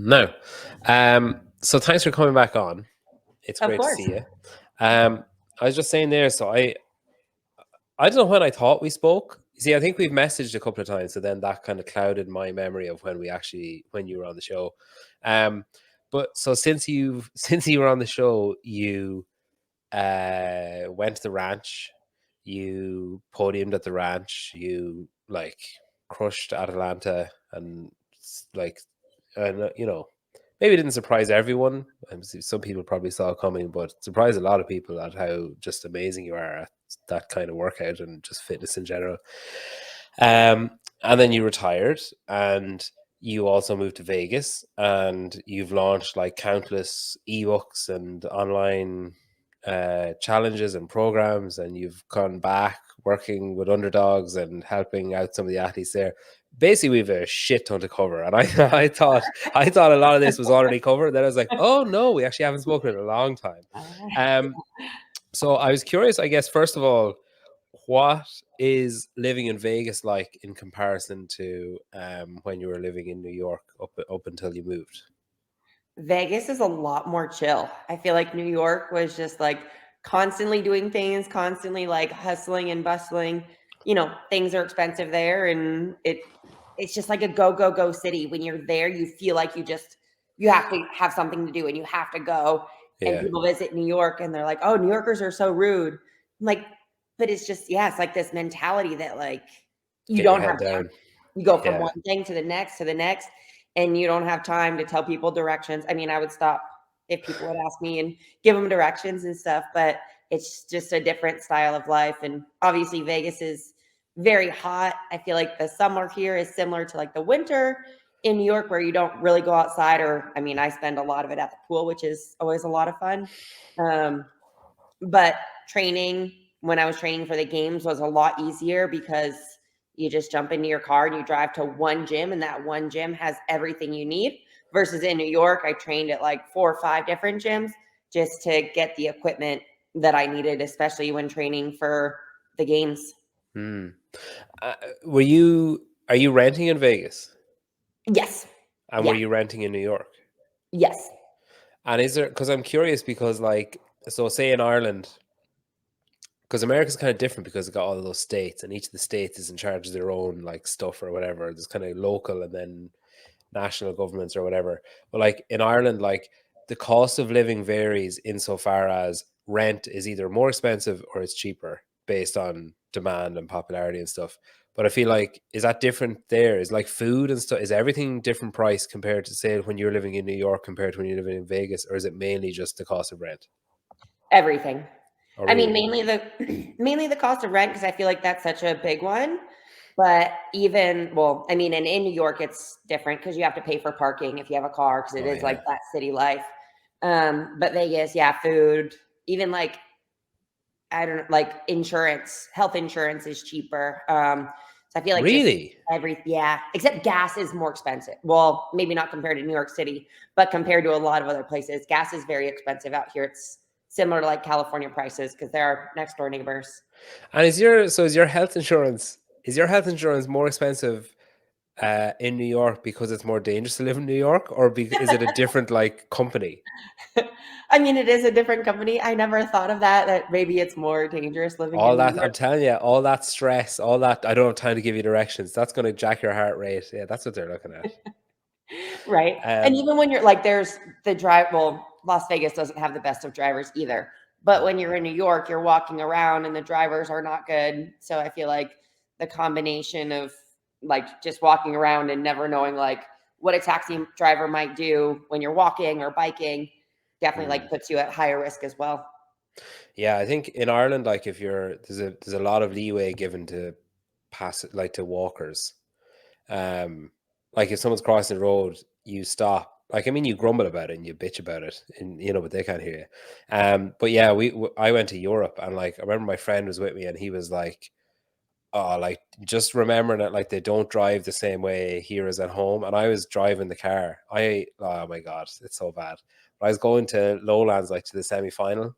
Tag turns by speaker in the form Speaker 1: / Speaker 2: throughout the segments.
Speaker 1: No. So thanks for coming back on. It's
Speaker 2: Of
Speaker 1: great to
Speaker 2: course.
Speaker 1: see you. I was just saying there, so I don't know when I thought we spoke. See, I think we've messaged a couple of times, so then that kind of clouded my memory of when you were on the show. But so since you were on the show, you went to the ranch, you podiumed at the ranch, you like crushed Atalanta, and like, and maybe it didn't surprise everyone. Some people probably saw it coming, but surprised a lot of people at how just amazing you are at that kind of workout and just fitness in general. And then you retired, and you also moved to Vegas, and you've launched like countless ebooks and online challenges and programs, and you've gone back working with underdogs and helping out some of the athletes there. Basically, we have a shit ton to cover, and I thought a lot of this was already covered. Then I was like, oh no, we actually haven't spoken in a long time. So I was curious, I guess, first of all, what is living in Vegas like in comparison to when you were living in New York up until you moved?
Speaker 2: Vegas is a lot more chill. I feel like New York was just like constantly doing things, constantly like hustling and bustling. Things are expensive there, and it's just like a go go go city. When you're there, you feel like you have to have something to do and you have to go. And
Speaker 1: Yeah,
Speaker 2: people visit New York and they're like, "Oh, New Yorkers are so rude." I'm like, but it's just it's like this mentality that like you
Speaker 1: get your
Speaker 2: don't
Speaker 1: head
Speaker 2: have time.
Speaker 1: down.
Speaker 2: You go from
Speaker 1: Yeah,
Speaker 2: one thing to the next, and you don't have time to tell people directions. I mean, I would stop if people would ask me and give them directions and stuff, but it's just a different style of life. And obviously, Vegas is very hot. I feel like the summer here is similar to like the winter in New York, where you don't really go outside. Or, I mean, I spend a lot of it at the pool, which is always a lot of fun. Um, but training, when I was training for the games, was a lot easier because you just jump into your car and you drive to one gym, and that one gym has everything you need. Versus in New York, I trained at like 4 or 5 different gyms just to get the equipment that I needed, especially when training for the games.
Speaker 1: Hmm. Are you renting in Vegas?
Speaker 2: Yes.
Speaker 1: And were
Speaker 2: Yeah.
Speaker 1: you renting in New York?
Speaker 2: Yes.
Speaker 1: And is there, because I'm curious, because like, so say in Ireland, because America's kind of different because it's got all of those states, and each of the states is in charge of their own like stuff or whatever. There's kind of local and then national governments or whatever. But like in Ireland, like the cost of living varies insofar as rent is either more expensive or it's cheaper based on demand and popularity and stuff. But I feel like, is that different there? Is like food and stuff, is everything different price compared to say when you're living in New York compared to when you're living in Vegas, or is it mainly just the cost of rent?
Speaker 2: Everything.
Speaker 1: Oh,
Speaker 2: I mean,
Speaker 1: really?
Speaker 2: mainly the mainly the cost of rent, because I feel like that's such a big one. But even, well, I mean, and in New York, it's different because you have to pay for parking if you have a car, because it
Speaker 1: Oh,
Speaker 2: is like
Speaker 1: yeah.
Speaker 2: that city life. But Vegas, yeah, food, even like I don't know, like insurance, health insurance is cheaper. So I feel like just
Speaker 1: Really?
Speaker 2: yeah, except gas is more expensive. Well, maybe not compared to New York City, but compared to a lot of other places, gas is very expensive out here. It's similar to like California prices because they're our next door neighbors.
Speaker 1: And is your health insurance more expensive in New York because it's more dangerous to live in New York, or is it a different like company?
Speaker 2: I mean, it is a different company. I never thought of that, that maybe it's more dangerous living
Speaker 1: All
Speaker 2: in New
Speaker 1: that,
Speaker 2: York.
Speaker 1: I'm telling you, all that stress, all that, I don't have time to give you directions. That's going to jack your heart rate. Yeah, that's what they're looking at.
Speaker 2: Right. And
Speaker 1: Um,
Speaker 2: even when you're like, there's the drive, well, Las Vegas doesn't have the best of drivers either. But when you're in New York, you're walking around and the drivers are not good. So I feel like the combination of like just walking around and never knowing like what a taxi driver might do when you're walking or biking definitely
Speaker 1: mm.
Speaker 2: like puts you at higher risk as well.
Speaker 1: Yeah, I think in Ireland, like if you're there's a lot of leeway given to pass like to walkers. Um, like if someone's crossing the road, you stop. Like I mean, you grumble about it and you bitch about it, and but they can't hear you. But yeah, I went to Europe, and like I remember my friend was with me, and he was like, "Oh, like just remembering that like they don't drive the same way here as at home." And I was driving the car. Oh my god, it's so bad. But I was going to Lowlands like to the semi final,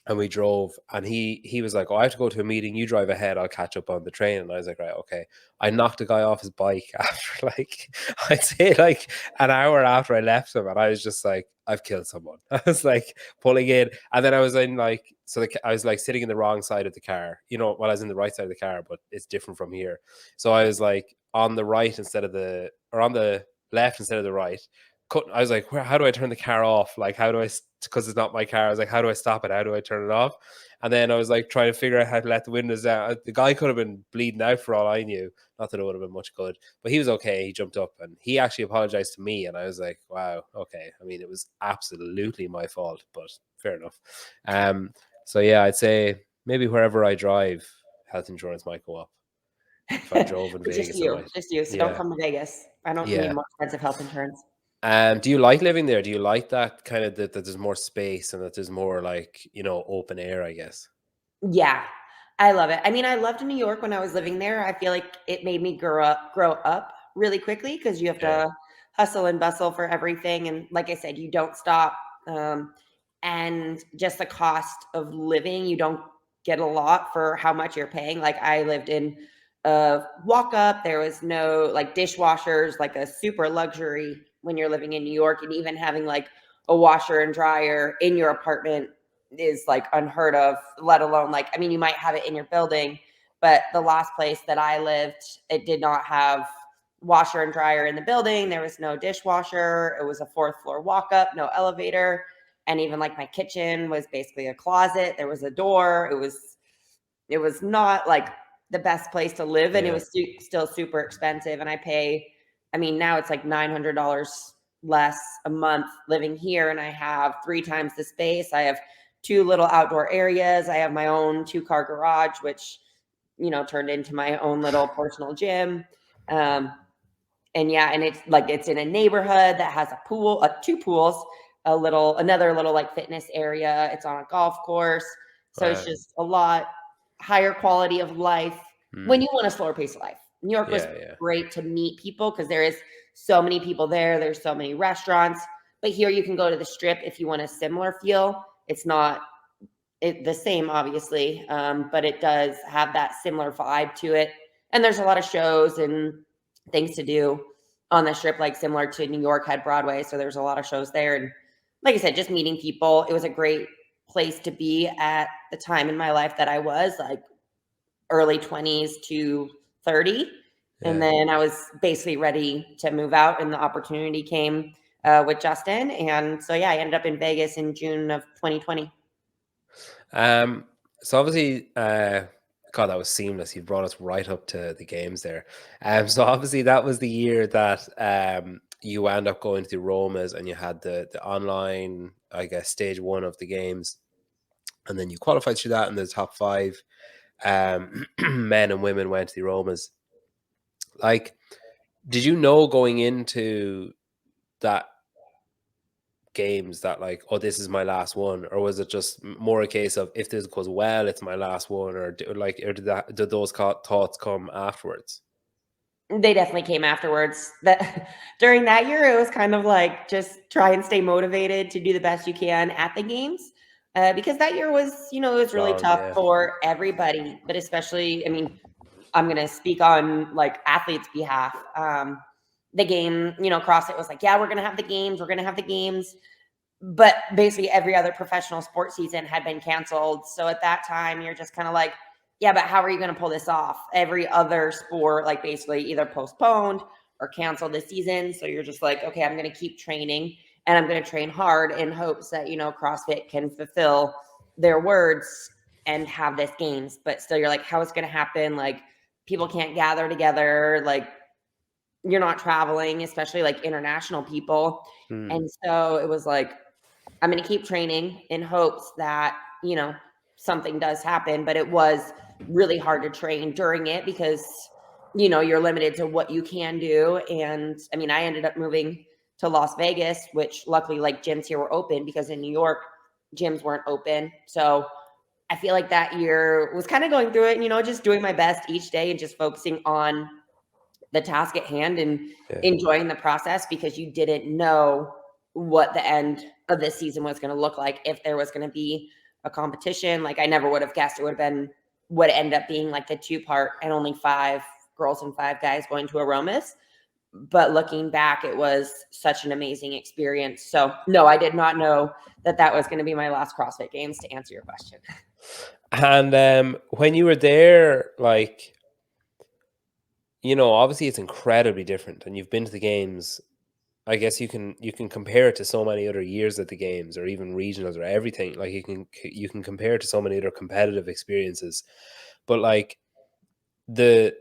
Speaker 1: and we drove, and he was like, "Oh, I have to go to a meeting. You drive ahead. I'll catch up on the train." And I was like, "Right, okay." I knocked a guy off his bike after like I'd say like an hour after I left him, and I was just like, "I've killed someone." I was like pulling in, and then I was in like I was like sitting in the wrong side of the car. Well, I was in the right side of the car, but it's different from here. So I was like on the right instead of on the left instead of the right. I was like, how do I turn the car off? Like, how do I, because it's not my car. I was like, how do I stop it? How do I turn it off? And then I was like trying to figure out how to let the windows down. The guy could have been bleeding out for all I knew. Not that it would have been much good, but he was okay. He jumped up and he actually apologized to me. And I was like, wow, okay. I mean, it was absolutely my fault, but fair enough. So yeah, I'd say maybe wherever I drive, health insurance might go up. If I drove in Vegas,
Speaker 2: just you. So don't come to Vegas. I don't need more expensive health insurance.
Speaker 1: Do you like living there? Do you like that kind of that there's more space and that there's more like, open air, I guess?
Speaker 2: Yeah, I love it. I mean, I loved New York when I was living there. I feel like it made me grow up really quickly because you have
Speaker 1: Yeah.
Speaker 2: to hustle and bustle for everything. And like I said, you don't stop. And just the cost of living, you don't get a lot for how much you're paying. Like I lived in a walk up. There was no like dishwashers, like a super luxury when you're living in New York, and even having like a washer and dryer in your apartment is like unheard of, let alone like, I mean, you might have it in your building, but the last place that I lived, it did not have washer and dryer in the building. There was no dishwasher. It was a fourth floor walk up, no elevator. And even like my kitchen was basically a closet. There was a door. It was not like the best place to live, and it was still super expensive. And I mean, now it's like $900 less a month living here, and I have 3 times the space. I have 2 little outdoor areas. I have my own 2-car garage, which turned into my own little personal gym. And yeah, and it's in a neighborhood that has a pool, 2 pools, another little like fitness area. It's on a golf course. So it's just a lot higher quality of life when you want a slower pace of life. New York was great to meet people because there is so many people there. There's so many restaurants. But here you can go to the Strip if you want a similar feel. It's not the same, obviously, but it does have that similar vibe to it. And there's a lot of shows and things to do on the Strip, like similar to New York had Broadway. So there's a lot of shows there. And like I said, just meeting people. It was a great place to be at the time in my life that I was like early 20s to 30. And then I was basically ready to move out, and the opportunity came with Justin. And so, yeah, I ended up in Vegas in June of 2020.
Speaker 1: So obviously, God, that was seamless. You brought us right up to the games there. So obviously that was the year that you wound up going to the Aromas, and you had the online, I guess, stage 1 of the games, and then you qualified through that in the top 5. Men and women went to the Aromas. Like, did you know going into that games that like, oh, this is my last one, or was it just more a case of if this goes well, it's my last one, or did those thoughts come afterwards?
Speaker 2: They definitely came afterwards. That during that year, it was kind of like just try and stay motivated to do the best you can at the games, because that year was, it was really tough for everybody, but especially, I mean, I'm gonna speak on like athletes' behalf. The game, CrossFit was like, yeah, we're gonna have the games, but basically every other professional sports season had been canceled. So at that time, you're just kind of like, yeah, but how are you going to pull this off? Every other sport, like basically either postponed or canceled this season. So you're just like, okay, I'm going to keep training, and I'm going to train hard in hopes that, CrossFit can fulfill their words and have this games. But still, you're like, how is it going to happen? Like, people can't gather together. Like, you're not traveling, especially like international people. And so it was like, I'm going to keep training in hopes that, something does happen. But it was really hard to train during it because, you're limited to what you can do. And I mean, I ended up moving to Las Vegas, which luckily like gyms here were open, because in New York, gyms weren't open. So I feel like that year was kind of going through it, just doing my best each day and just focusing on the task at hand and enjoying the process, because you didn't know what the end of this season was going to look like, if there was going to be a competition. Like I never would have guessed it would have been what ended up being like the 2-part and only 5 girls and 5 guys going to Aromas. But looking back, it was such an amazing experience. So no, I did not know that that was going to be my last CrossFit Games, to answer your question.
Speaker 1: And when you were there, like, obviously it's incredibly different, and you've been to the games. I guess you can compare it to so many other years at the games, or even regionals, or everything. Like you can compare it to so many other competitive experiences. But like the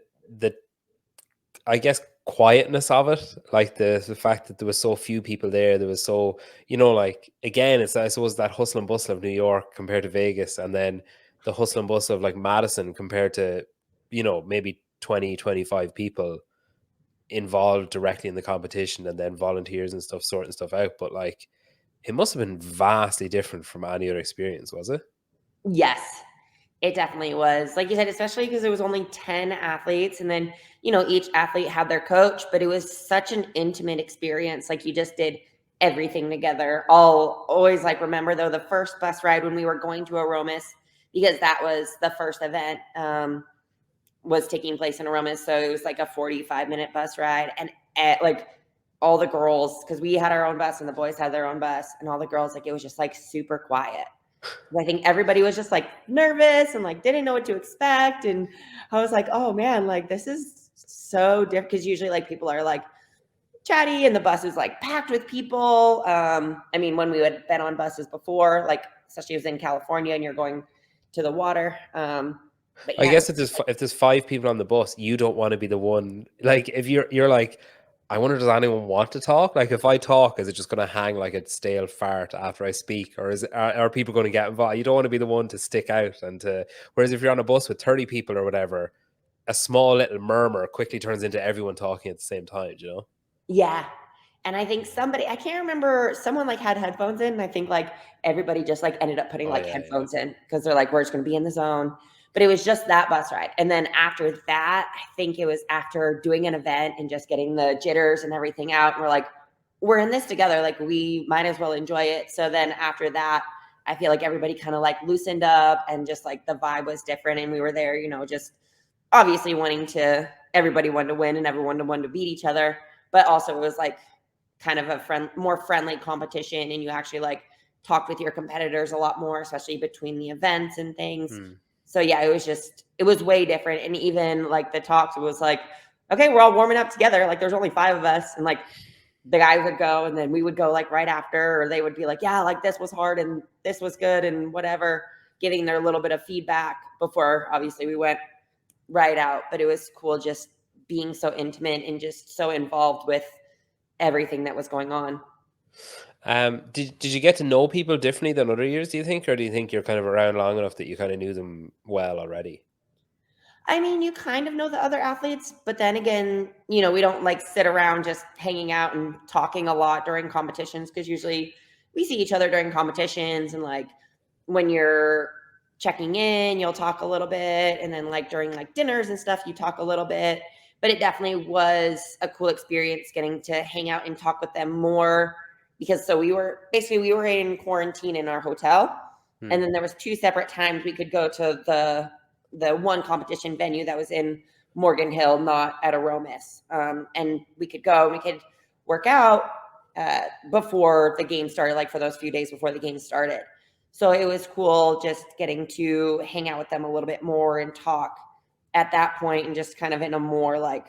Speaker 1: I guess quietness of it, like the fact that there was so few people there, there was so, like, again, it's, I suppose, that hustle and bustle of New York compared to Vegas, and then the hustle and bustle of like Madison compared to, maybe 20, 25 people involved directly in the competition, and then volunteers and stuff sorting stuff out. But like, it must have been vastly different from any other experience, was it?
Speaker 2: Yes, it definitely was. Like you said, especially because it was only 10 athletes, and then, each athlete had their coach, but it was such an intimate experience. Like you just did everything together. I'll always like remember though the first bus ride when we were going to Aromas, because that was the first event was taking place in Aromas. So it was like a 45-minute bus ride, and like all the girls, because we had our own bus and the boys had their own bus, and all the girls, like it was just like super quiet. I think everybody was just like nervous and like didn't know what to expect. And I was like, oh man, like this is so different, because usually like people are like chatty and the bus is like packed with people. I mean, when we had been on buses before, like especially it was in California and you're going to the water. But
Speaker 1: I
Speaker 2: yeah,
Speaker 1: guess if there's 5 people on the bus, you don't want to be the one. Like, if you're like, I wonder, does anyone want to talk? Like, if I talk, is it just going to hang like a stale fart after I speak, or are people going to get involved? You don't want to be the one to stick out and to. Whereas if you're on a bus with 30 people or whatever, a small little murmur quickly turns into everyone talking at the same time.
Speaker 2: yeah. And I think somebody, I can't remember, someone like had headphones in. And I think like everybody just like ended up putting
Speaker 1: Oh
Speaker 2: like
Speaker 1: yeah, yeah.
Speaker 2: headphones in because they're like, we're just going to be in the zone. But it was just that bus ride. And then after that, I think it was after doing an event and just getting the jitters and everything out. And we're like, we're in this together. Like we might as well enjoy it. So then after that, I feel like everybody kind of like loosened up and just like the vibe was different. And we were there, just obviously everybody wanted to win and everyone wanted to beat each other. But also it was like kind of a more friendly competition, and you actually like talked with your competitors a lot more, especially between the events and things. So yeah, it was way different. And even like the talks, it was like, okay, we're all warming up together. Like there's only 5 of us, and like the guys would go and then we would go like right after, or they would be like, yeah, like this was hard and this was good and whatever, giving their little bit of feedback before obviously we went right out. But it was cool just being so intimate and just so involved with everything that was going on.
Speaker 1: Did you get to know people differently than other years, do you think? Or do you think you're kind of around long enough that you kind of knew them well already?
Speaker 2: I mean, you kind of know the other athletes, but then again, we don't like sit around just hanging out and talking a lot during competitions, because usually we see each other during competitions, and like when you're checking in, you'll talk a little bit, and then like during like dinners and stuff, you talk a little bit. But it definitely was a cool experience getting to hang out and talk with them more, because so we were in quarantine in our hotel, and then there was 2 separate times we could go to the one competition venue that was in Morgan Hill, not at Aromas. And we could go and we could work out before the game started, like for those few days before the game started. So it was cool just getting to hang out with them a little bit more and talk at that point, and just kind of in a more like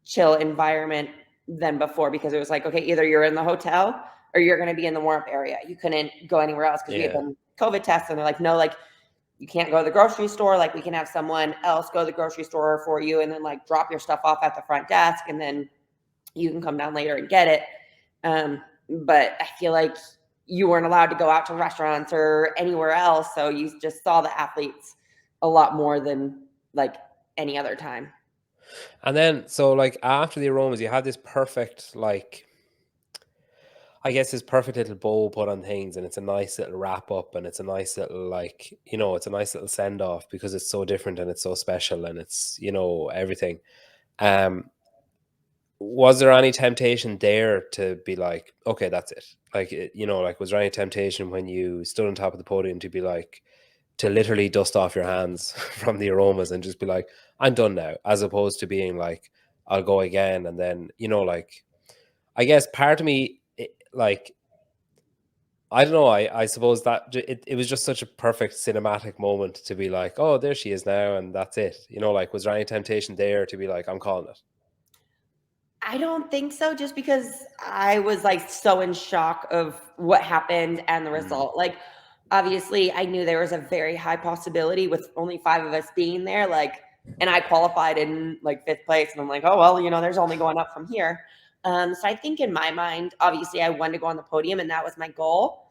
Speaker 2: chill environment than before, because it was like, okay, either you're in the hotel or you're going to be in the warm-up area. You couldn't go anywhere else because we had done COVID tests, and they're like, no, like you can't go to the grocery store. Like we can have someone else go to the grocery store for you and then like drop your stuff off at the front desk, and then you can come down later and get it. But I feel like you weren't allowed to go out to restaurants or anywhere else. So you just saw the athletes a lot more than like any other time.
Speaker 1: And then, so like after the Aromas, you have this perfect, like, I guess this perfect little bow put on things, and it's a nice little wrap up, and it's a nice little, like, it's a nice little send off, because it's so different and it's so special and it's, everything. Um, was there any temptation there to be like, okay, that's it? Like, like, was there any temptation when you stood on top of the podium to be like, to literally dust off your hands from the aromas and just be like, I'm done now, as opposed to being like, I'll go again. And then, like, I guess part of me, like, I don't know. I suppose that it was just such a perfect cinematic moment to be like, oh, there she is now, and that's it. Like, was there any temptation there to be like, I'm calling it?
Speaker 2: I don't think so, just because I was like so in shock of what happened and the result. Like, obviously, I knew there was a very high possibility with only 5 of us being there. Like, and I qualified in like 5th place, and I'm like, oh well, there's only going up from here. So I think in my mind, obviously, I wanted to go on the podium, and that was my goal.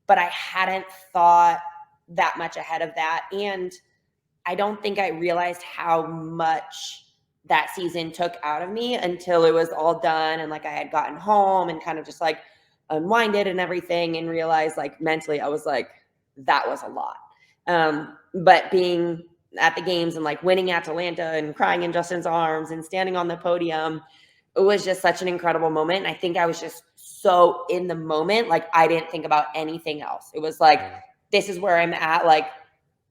Speaker 2: But I hadn't thought that much ahead of that, and I don't think I realized how much that season took out of me until it was all done and like I had gotten home and kind of just like unwinded and everything, and realized like mentally I was like, that was a lot. But being at the games and like winning Atalanta and crying in Justin's arms and standing on the podium, it was just such an incredible moment. And I think I was just so in the moment, like I didn't think about anything else. It was like, this is where I'm at. Like,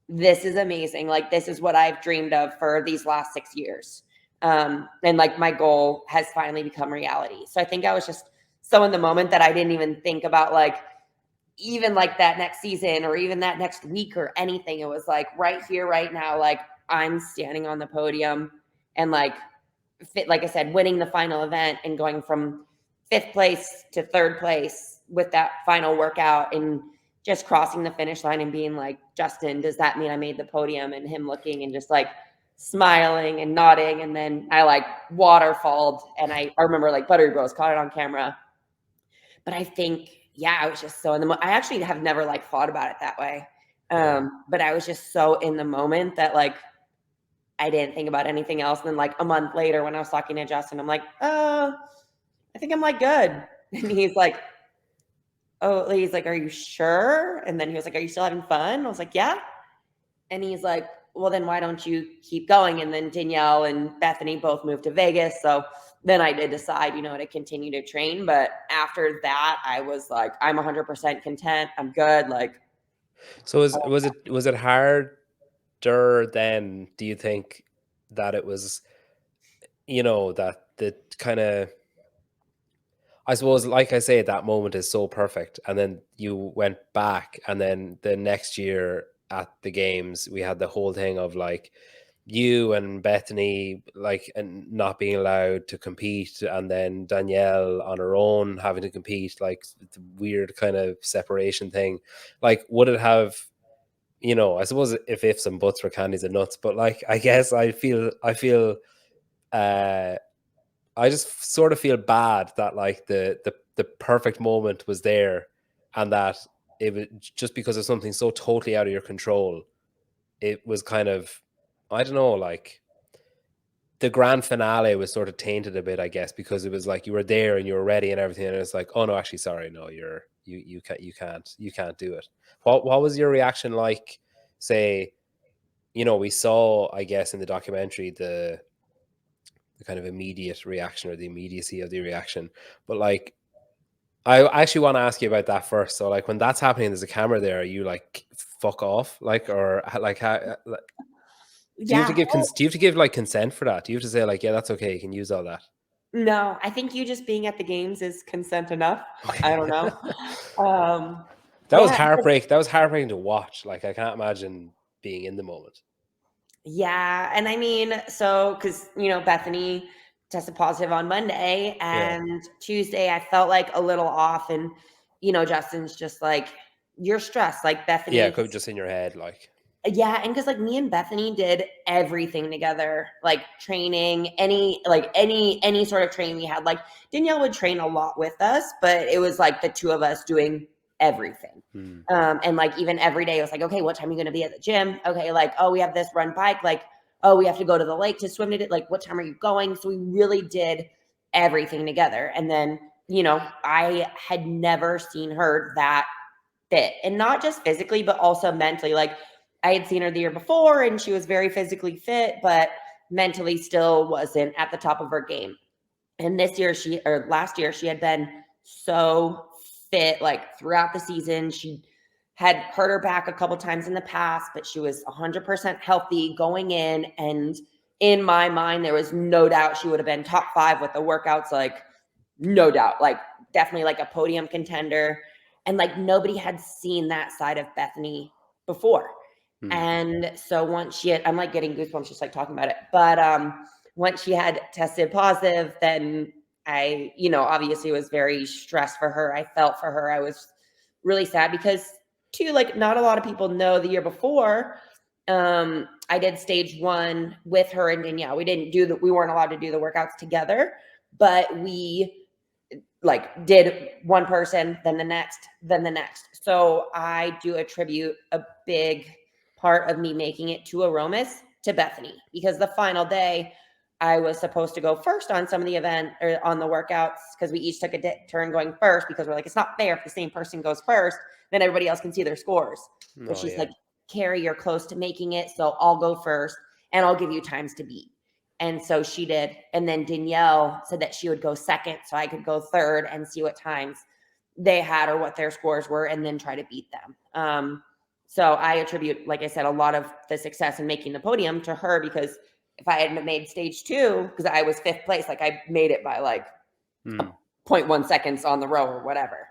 Speaker 2: this is amazing. Like, this is what I've dreamed of for these last 6 years. And like my goal has finally become reality. So I think I was just so in the moment that I didn't even think about like even like that next season or even that next week or anything. It was like right here, right now, like I'm standing on the podium and like like I said, winning the final event and going from 5th place to 3rd place with that final workout and just crossing the finish line and being like, Justin, does that mean I made the podium? And him looking and just like smiling and nodding. And then I like waterfalled, and I remember like Buttery Bros caught it on camera. But I think, yeah, I was just so in the moment. I actually have never like thought about it that way. But I was just so in the moment that like I didn't think about anything else. And then like a month later when I was talking to Justin, I'm like, I think I'm like good. And he's like, are you sure? And then he was like, are you still having fun? I was like, yeah. And he's like, well, then why don't you keep going? And then Danielle and Bethany both moved to Vegas. So then I did decide, to continue to train. But after that, I was like, I'm 100% content. I'm good. Like,
Speaker 1: so was it harder then, do you think, that it was, that the kind of, I suppose, like I say, that moment is so perfect. And then you went back, and then the next year at the games, we had the whole thing of like you and Bethany, like, and not being allowed to compete. And then Danielle on her own having to compete, like the weird kind of separation thing. Like, would it have, I suppose if ifs and buts were candies and nuts, but like, I guess I feel, I just sort of feel bad that like the perfect moment was there, and that it was just because of something so totally out of your control. It was kind of, I don't know, like the grand finale was sort of tainted a bit, I guess, because it was like you were there and you were ready and everything, and it's like, oh no, actually, sorry, no, you can't do it. What was your reaction like? Say, we saw, I guess, in the documentary the kind of immediate reaction or the immediacy of the reaction. But like, I actually want to ask you about that first. So like, when that's happening, there's a camera there. Are you like, fuck off? Like, or like, how? Like, do you have to
Speaker 2: yeah.
Speaker 1: give like consent for that? Do you have to say like, yeah, that's okay, you can use all that?
Speaker 2: No, I think you just being at the games is consent enough. I
Speaker 1: Okay.
Speaker 2: don't know.
Speaker 1: That was
Speaker 2: Yeah,
Speaker 1: heartbreak. That was heartbreaking to watch. Like, I can't imagine being in the moment.
Speaker 2: yeah. And I mean, so because, Bethany tested positive on Monday,
Speaker 1: Yeah.
Speaker 2: and Tuesday I felt like a little off. And, Justin's just like, you're stressed. Like,
Speaker 1: Yeah,
Speaker 2: Bethany,
Speaker 1: it could just in your head, like.
Speaker 2: yeah. And because like me and Bethany did everything together, like training, any sort of training we had. Like, Danielle would train a lot with us, but it was like the two of us doing everything. And like even every day it was like, okay, what time are you going to be at the gym? Okay, like, oh, we have this run bike. Like, oh, we have to go to the lake to swim to it. Like, what time are you going? So we really did everything together. And then, I had never seen her that fit, and not just physically, but also mentally. Like, I had seen her the year before and she was very physically fit, but mentally still wasn't at the top of her game. And this year last year, she had been so fit, like throughout the season. She had hurt her back a couple times in the past, but she was 100% healthy going in. And in my mind, there was no doubt she would have been top 5 with the workouts, like no doubt, like definitely like a podium contender. And like nobody had seen that side of Bethany before. And so once I'm like getting goosebumps just like talking about it. But once she had tested positive, then I, obviously was very stressed for her. I felt for her. I was really sad because too, like not a lot of people know the year before, I did stage 1 with her and Danielle. We weren't allowed to do the workouts together, but we like did one person, then the next, then the next. So I do attribute a big part of me making it to Aromas to Bethany, because the final day I was supposed to go first on some of the event or on the workouts, because we each took a turn going first, because we're like, it's not fair if the same person goes first, then everybody else can see their scores. But she's like, Kari, you're close to making it, so I'll go first and I'll give you times to beat. And so she did. And then Danielle said that she would go second, so I could go third and see what times they had or what their scores were, and then try to beat them. So I attribute, like I said, a lot of the success in making the podium to her, because if I hadn't made stage 2, because I was 5th place, like I made it by like 0.1 seconds on the row or whatever.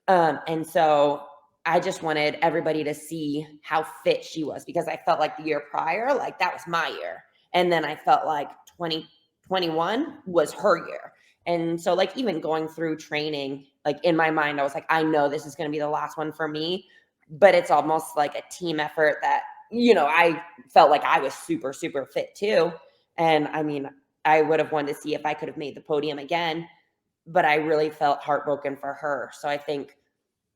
Speaker 2: And so I just wanted everybody to see how fit she was, because I felt like the year prior, like that was my year. And then I felt like 2021 was her year. And so like even going through training, like in my mind, I was like, I know this is going to be the last one for me, but it's almost like a team effort that, I felt like I was super, super fit too. And I mean, I would have wanted to see if I could have made the podium again, but I really felt heartbroken for her. So I think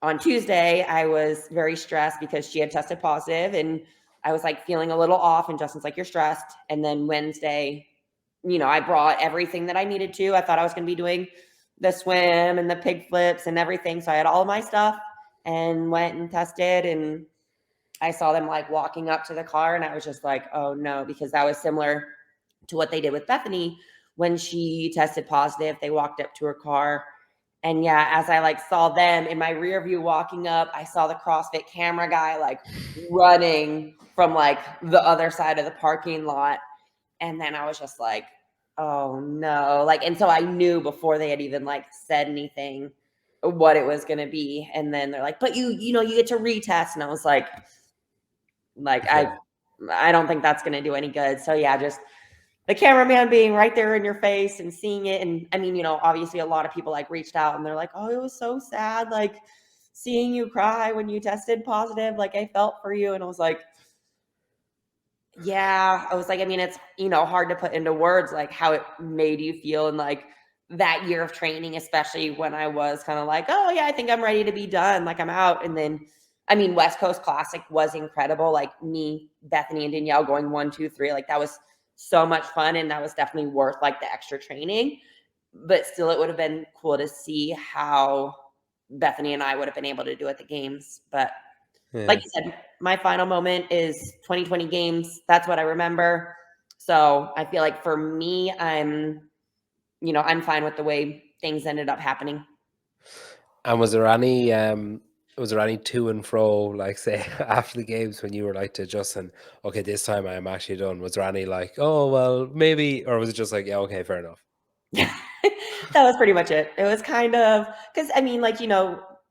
Speaker 2: on Tuesday, I was very stressed because she had tested positive, and I was like feeling a little off, and Justin's like, you're stressed. And then Wednesday, I brought everything that I needed to. I thought I was going to be doing the swim and the pig flips and everything. So I had all of my stuff and went and tested, and I saw them like walking up to the car, and I was just like, oh no, because that was similar to what they did with Bethany when she tested positive. They walked up to her car. And yeah, as I like saw them in my rear view walking up, I saw the CrossFit camera guy like running from like the other side of the parking lot. And then I was just like, oh no. Like, and so I knew before they had even like said anything what it was going to be. And then they're like, but you get to retest. And I was like, I don't think that's going to do any good. So yeah, just the cameraman being right there in your face and seeing it. And I mean, obviously a lot of people like reached out and they're like, oh, it was so sad, like seeing you cry when you tested positive. Like I felt for you. And I was like, yeah, I mean, it's, hard to put into words, like how it made you feel. And like that year of training, especially when I was kind of like, oh yeah, I think I'm ready to be done. Like I'm out. And then, I mean, West Coast Classic was incredible. Like me, Bethany and Danielle going 1, 2, 3, like that was so much fun. And that was definitely worth like the extra training, but still it would have been cool to see how Bethany and I would have been able to do at the games. But like you said, my final moment is 2020 games. That's what I remember. So I feel like for me, I'm fine with the way things ended up happening.
Speaker 1: And was there any to and fro, like say after the games when you were like to Justin, okay, this time I am actually done? Was there any like, oh well, maybe, or was it just like, yeah, okay, fair enough?
Speaker 2: That was pretty much it. It was kind of, because I mean, like,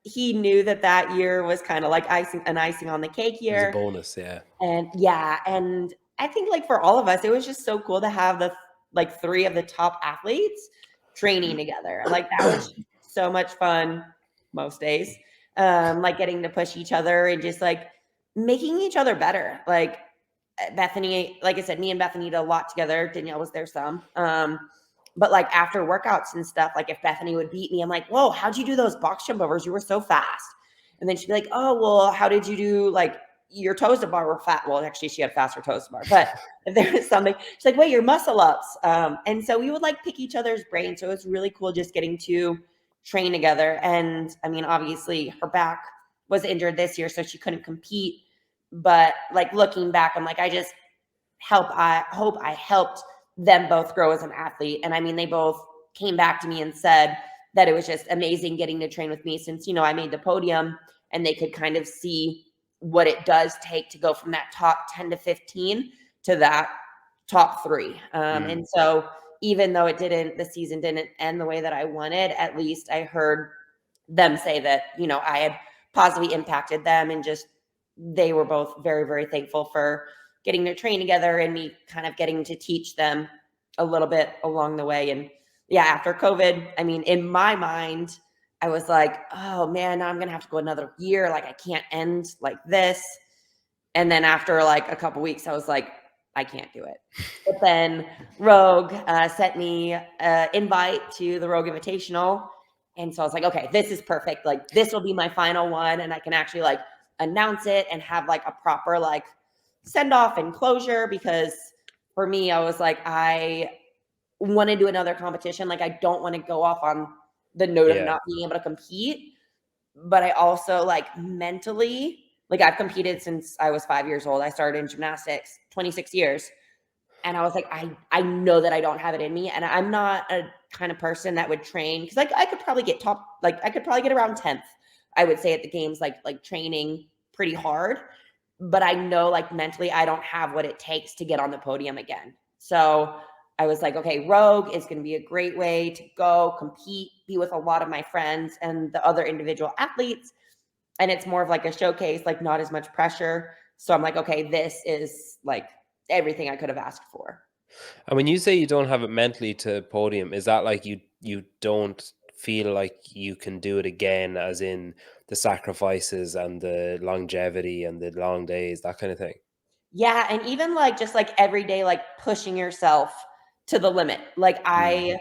Speaker 2: he knew that year was kind of like an icing on the cake year.
Speaker 1: It was a bonus, yeah.
Speaker 2: And yeah, and I think like for all of us, it was just so cool to have the like 3 of the top athletes training together. Like that was so much fun most days. Like getting to push each other and just like making each other better. Like Bethany, like I said, me and Bethany did a lot together. Danielle was there some. But like after workouts and stuff, like if Bethany would beat me, I'm like, whoa, how'd you do those box jump overs? You were so fast. And then she'd be like, oh, well, how did you do like your toes to bar were fat? Well, actually she had faster toes to bar, but if there was something, she's like, wait, your muscle ups. And so we would like pick each other's brains. So it was really cool just getting to train together. And I mean, obviously her back was injured this year, so she couldn't compete. But like looking back, I'm like, I hope I helped them both grow as an athlete. And I mean, they both came back to me and said that it was just amazing getting to train with me since, you know, I made the podium and they could kind of see what it does take to go from that top 10 to 15 to that top 3. And so even though the season didn't end the way that I wanted, at least I heard them say that, you know, I had positively impacted them, and just they were both very, very thankful for getting to train together and me kind of getting to teach them a little bit along the way. And yeah, after COVID, I mean, in my mind, I was like, oh man, now I'm going to have to go another year. Like, I can't end like this. And then after like a couple weeks, I was like, I can't do it. But then Rogue sent me an invite to the Rogue Invitational. And so I was like, okay, this is perfect. Like, this will be my final one. And I can actually like announce it and have like a proper like send off and closure. Because for me, I was like, I want to do another competition. Like, I don't want to go off on the note of not being able to compete. But I also like mentally, like, I've competed since I was 5 years old. I started in gymnastics, 26 years. And I was like, I know that I don't have it in me. And I'm not a kind of person that would train, because like I could probably get I could probably get around 10th, I would say, at the games, like training pretty hard. But I know like mentally I don't have what it takes to get on the podium again. So I was like, okay, Rogue is going to be a great way to go compete, be with a lot of my friends and the other individual athletes. And it's more of like a showcase, like not as much pressure. So I'm like, okay, this is like everything I could have asked for.
Speaker 1: And when you say you don't have it mentally to podium, is that like you don't feel like you can do it again, as in the sacrifices and the longevity and the long days, that kind of thing?
Speaker 2: Yeah. And even like just like every day, like pushing yourself to the limit. Like I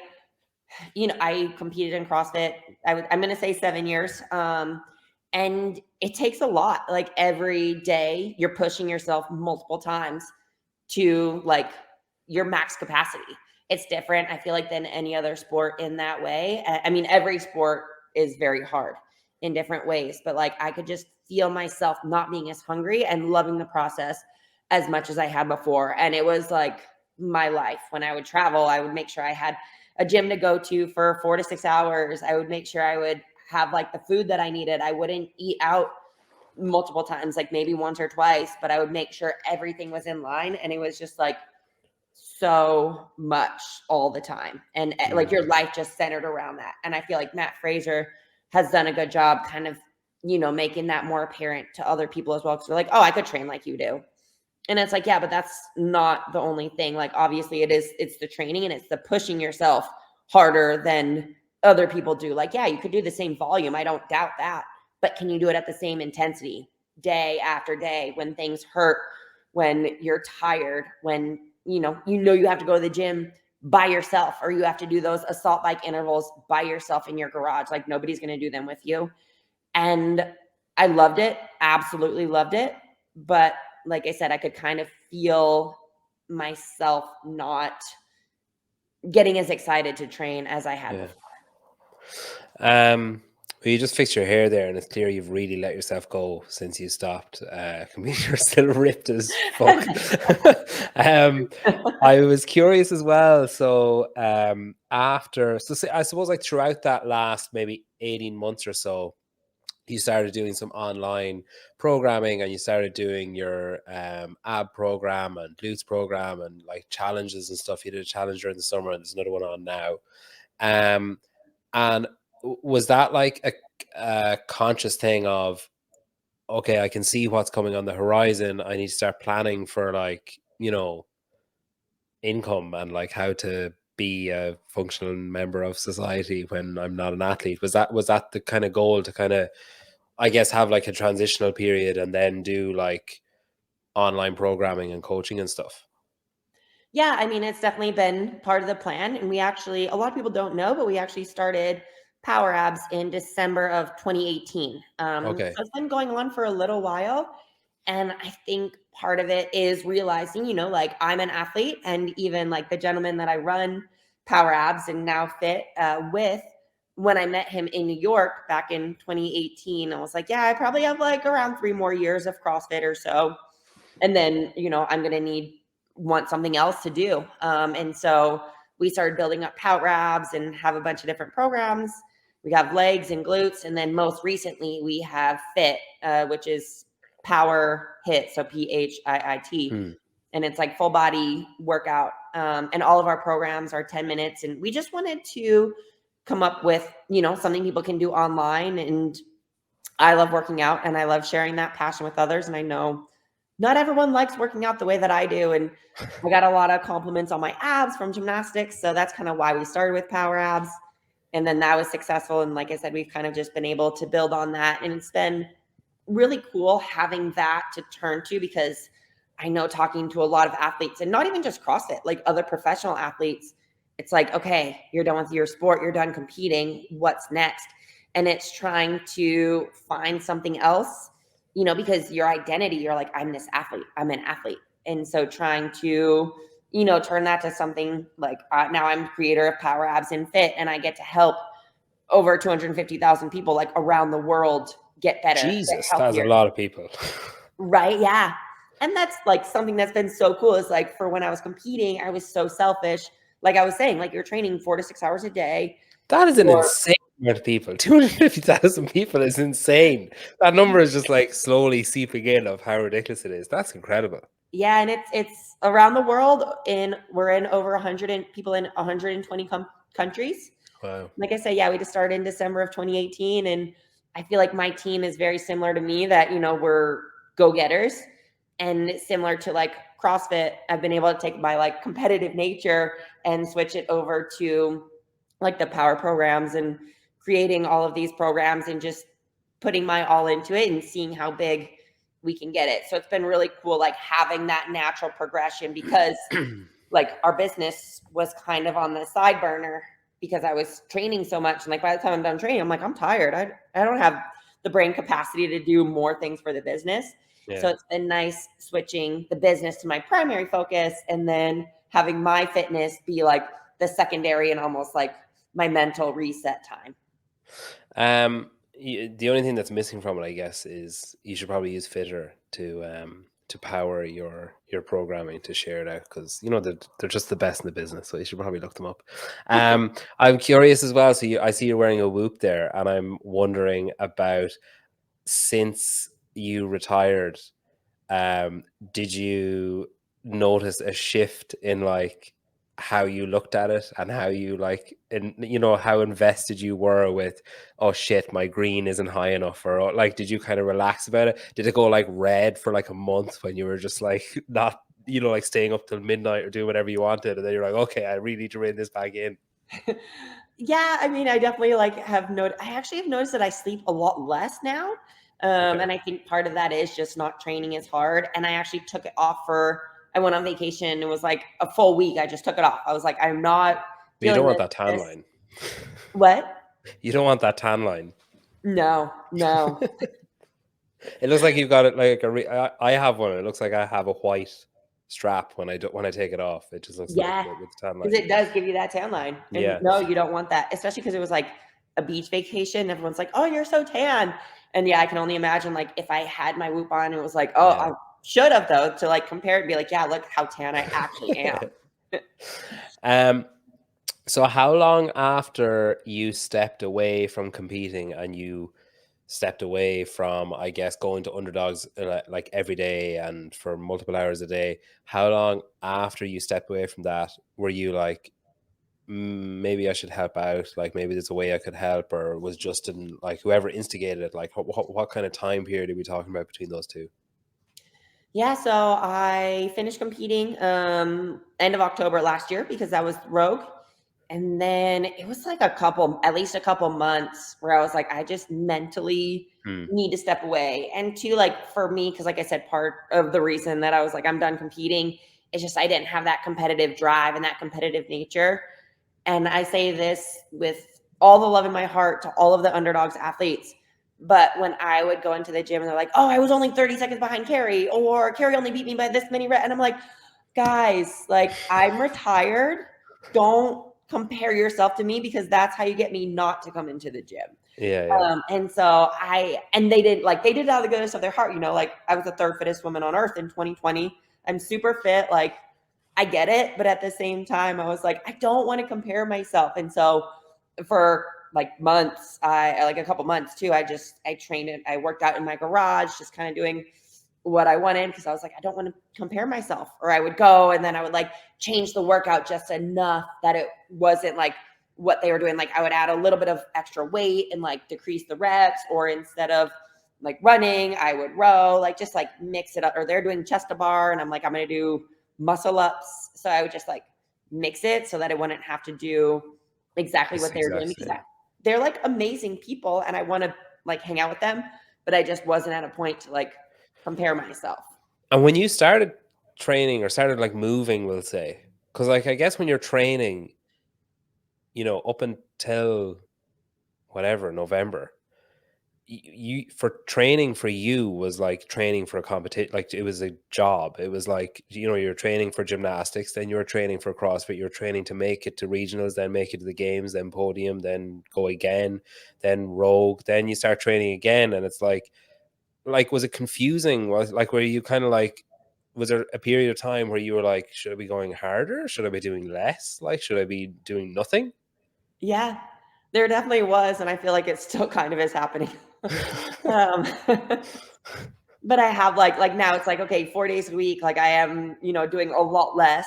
Speaker 2: competed in CrossFit. I'm going to say 7 years. And it takes a lot. Like every day you're pushing yourself multiple times to like your max capacity. It's different, I feel like, than any other sport in that way. I mean, every sport is very hard in different ways, but like I could just feel myself not being as hungry and loving the process as much as I had before. And it was like my life. When I would travel, I would make sure I had a gym to go to for 4 to 6 hours. I would make sure I would have like the food that I needed. I wouldn't eat out multiple times, like maybe once or twice, but I would make sure everything was in line. And it was just like so much all the time. And like your life just centered around that. And I feel like Matt Fraser has done a good job kind of, making that more apparent to other people as well. Cause they're like, oh, I could train like you do. And it's like, yeah, but that's not the only thing. Like, obviously it's the training and it's the pushing yourself harder than other people do. Like, yeah, you could do the same volume. I don't doubt that. But can you do it at the same intensity day after day when things hurt, when you're tired, when, you have to go to the gym by yourself, or you have to do those assault bike intervals by yourself in your garage? Like, nobody's going to do them with you. And I loved it. Absolutely loved it. But like I said, I could kind of feel myself not getting as excited to train as I had before.
Speaker 1: Well, you just fixed your hair there, and it's clear you've really let yourself go since you stopped. You're still ripped as fuck. I was curious as well. So I suppose like throughout that last maybe 18 months or so, you started doing some online programming, and you started doing your ab program and glutes program and like challenges and stuff. You did a challenge during the summer, and there's another one on now. And was that like a conscious thing of, okay, I can see what's coming on the horizon, I need to start planning for like, income and like how to be a functional member of society when I'm not an athlete? Was that the kind of goal, to kind of, I guess, have like a transitional period and then do like online programming and coaching and stuff?
Speaker 2: Yeah, I mean, it's definitely been part of the plan. And a lot of people don't know, but we actually started Power Abs in December of 2018.
Speaker 1: Okay.
Speaker 2: So it's been going on for a little while. And I think part of it is realizing, like, I'm an athlete, and even like the gentleman that I run Power Abs and Now Fit with, when I met him in New York back in 2018, I was like, yeah, I probably have like around 3 more years of CrossFit or so. And then, I'm going to want something else to do. And so we started building up pout abs and have a bunch of different programs. We have legs and glutes. And then most recently we have fit, which is power hit. So PHIIT. And it's like full body workout. And all of our programs are 10 minutes. And we just wanted to come up with, something people can do online. And I love working out and I love sharing that passion with others. And I know not everyone likes working out the way that I do. And I got a lot of compliments on my abs from gymnastics. So that's kind of why we started with power abs. And then that was successful. And like I said, we've kind of just been able to build on that. And it's been really cool having that to turn to, because I know talking to a lot of athletes, and not even just CrossFit, like other professional athletes, it's like, okay, you're done with your sport, you're done competing, what's next? And it's trying to find something else, because your identity, you're like, I'm this athlete, I'm an athlete. And so trying to, turn that to something like now I'm creator of Power Abs and Fit, and I get to help over 250,000 people like around the world get better.
Speaker 1: Jesus,
Speaker 2: get
Speaker 1: that's a lot of people.
Speaker 2: Right. Yeah. And that's like something that's been so cool is like for when I was competing, I was so selfish. Like I was saying, like you're training 4 to 6 hours a day.
Speaker 1: That is an insane amount of people. 250,000 people is insane. That number is just like slowly seeping in of how ridiculous it is. That's incredible.
Speaker 2: Yeah, and it's around the world, and we're in over 100 people in 120 countries.
Speaker 1: Wow.
Speaker 2: Like I say, yeah, we just started in December of 2018, and I feel like my team is very similar to me. That we're go-getters, and similar to like CrossFit, I've been able to take my like competitive nature and switch it over to like the power programs and creating all of these programs and just putting my all into it and seeing how big we can get it. So it's been really cool, like having that natural progression, because like our business was kind of on the side burner because I was training so much. And like, by the time I'm done training, I'm like, I'm tired. I don't have the brain capacity to do more things for the business. Yeah. So it's been nice switching the business to my primary focus, and then having my fitness be like the secondary and almost like my mental reset time.
Speaker 1: The only thing that's missing from it, I guess, is you should probably use Fitter to power your programming, to share it out, because they're just the best in the business. So you should probably look them up. I'm curious as well. So I see you're wearing a Whoop there, and I'm wondering about, since you retired, did you notice a shift in like how you looked at it and how you like, and how invested you were with, oh shit, my green isn't high enough, or like, did you kind of relax about it? Did it go like red for like a month when you were just like not, like staying up till midnight or doing whatever you wanted, and then you're like, okay, I really need to rein this back in?
Speaker 2: Yeah, I mean, I definitely like have I actually have noticed that I sleep a lot less now. And I think part of that is just not training as hard. And I actually took it off I went on vacation. It was like a full week. I just took it off. I was like, I'm not.
Speaker 1: You don't want that tan line.
Speaker 2: What?
Speaker 1: You don't want that tan line.
Speaker 2: No.
Speaker 1: It looks like you've got it like I have one. It looks like I have a white strap when I take it off. It just looks like with the tan line.
Speaker 2: Because it does give you that tan line. And
Speaker 1: yeah.
Speaker 2: No, you don't want that, especially because it was like a beach vacation. Everyone's like, oh, you're so tan. And yeah, I can only imagine like if I had my Whoop on, it was like, oh, I should have though, to like compare it and be like, yeah, look how tan I actually
Speaker 1: am. So how long after you stepped away from competing and you stepped away from, I guess, going to underdogs like every day and for multiple hours a day, how long after you stepped away from that were you like, maybe I should help out, like maybe there's a way I could help, or was Justin, like whoever instigated it, like what kind of time period are we talking about between those two?
Speaker 2: Yeah, so I finished competing end of October last year, because that was Rogue. And then it was like at least a couple months where I was like, I just mentally need to step away. And to like, for me, because like I said, part of the reason that I was like, I'm done competing, is just I didn't have that competitive drive and that competitive nature. And I say this with all the love in my heart to all of the underdogs athletes. But when I would go into the gym and they're like, oh, I was only 30 seconds behind Kari, or Kari only beat me by this many reps. And I'm like, guys, like I'm retired. Don't compare yourself to me, because that's how you get me not to come into the gym.
Speaker 1: Yeah.
Speaker 2: And so they did it out of the goodness of their heart. Like I was the third fittest woman on earth in 2020. I'm super fit. Like I get it, but at the same time, I was like, I don't want to compare myself. And so for like months, I like a couple months too, I trained it. I worked out in my garage, just kind of doing what I wanted because I was like, I don't want to compare myself. Or I would go and then I would like change the workout just enough that it wasn't like what they were doing. Like I would add a little bit of extra weight and like decrease the reps, or instead of like running, I would row, like just like mix it up. Or they're doing chest to bar and I'm like, I'm going to do muscle ups. So I would just like mix it so that I wouldn't have to do exactly
Speaker 1: It's
Speaker 2: what they were doing,
Speaker 1: exact
Speaker 2: because
Speaker 1: same.
Speaker 2: they're like amazing people and I want to like hang out with them, but I just wasn't at a point to like compare myself.
Speaker 1: And when you started training or started like moving, we'll say, because like I guess when you're training, up until whatever November, you for training for you was like training for a competition. Like it was a job. It was like you're training for gymnastics, then you're training for CrossFit. You're training to make it to regionals, then make it to the games, then podium, then go again, then rogue, then you start training again, and it's like was it confusing? Was like were you kind of like was there a period of time where you were like, should I be going harder? Should I be doing less? Like, should I be doing nothing?
Speaker 2: Yeah, there definitely was. And I feel like it still kind of is happening. um, but I have like now it's like, okay, 4 days a week, like I am, doing a lot less,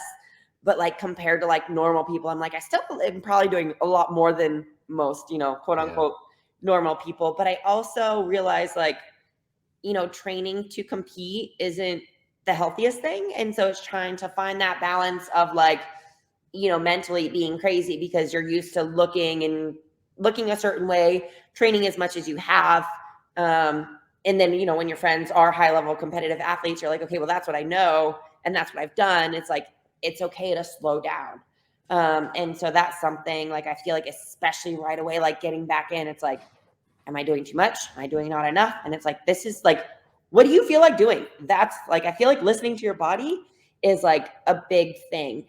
Speaker 2: but like compared to like normal people, I'm like, I still am probably doing a lot more than most, quote
Speaker 1: Yeah.
Speaker 2: unquote normal people. But I also realize like, training to compete isn't the healthiest thing. And so it's trying to find that balance of like, mentally being crazy because you're used to looking a certain way, training as much as you have. And then, when your friends are high level competitive athletes, you're like, okay, well, that's what I know. And that's what I've done. It's like, it's okay to slow down. And so that's something like, I feel like, especially right away, like getting back in, it's like, am I doing too much? Am I doing not enough? And it's like, this is like, what do you feel like doing? That's like, I feel like listening to your body is like a big thing.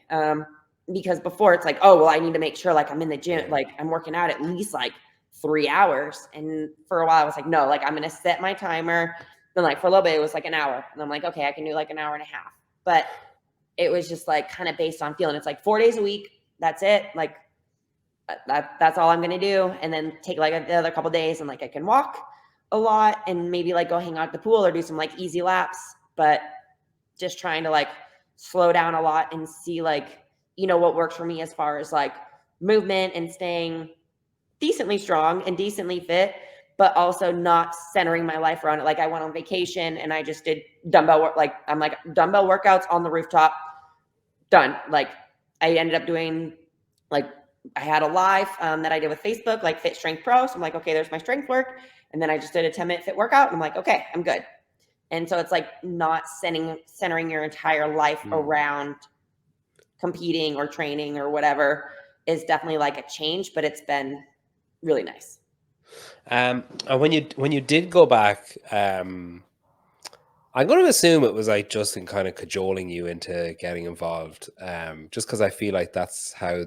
Speaker 2: Because before it's like, oh, well, I need to make sure like I'm in the gym,
Speaker 1: Yeah.
Speaker 2: like I'm working out at least like 3 hours. And for a while I was like, no, like I'm going to set my timer. Then like for a little bit, it was like an hour. And I'm like, okay, I can do like an hour and a half. But it was just like kind of based on feeling. It's like 4 days a week. That's it. Like that's all I'm going to do. And then take like the other couple days and like I can walk a lot and maybe like go hang out at the pool or do some like easy laps. But just trying to like slow down a lot and see like, what works for me as far as like movement and staying decently strong and decently fit, but also not centering my life around it. Like I went on vacation and I just did dumbbell work. Like I'm like dumbbell workouts on the rooftop, done. Like I ended up doing like, I had a live that I did with Facebook, like Fit Strength Pro. So I'm like, okay, there's my strength work. And then I just did a 10-minute fit workout. And I'm like, okay, I'm good. And so it's like not centering your entire life around competing or training or whatever is definitely like a change, but it's been really nice.
Speaker 1: And when you did go back, I'm going to assume it was like Justin kind of cajoling you into getting involved, just because I feel like that's how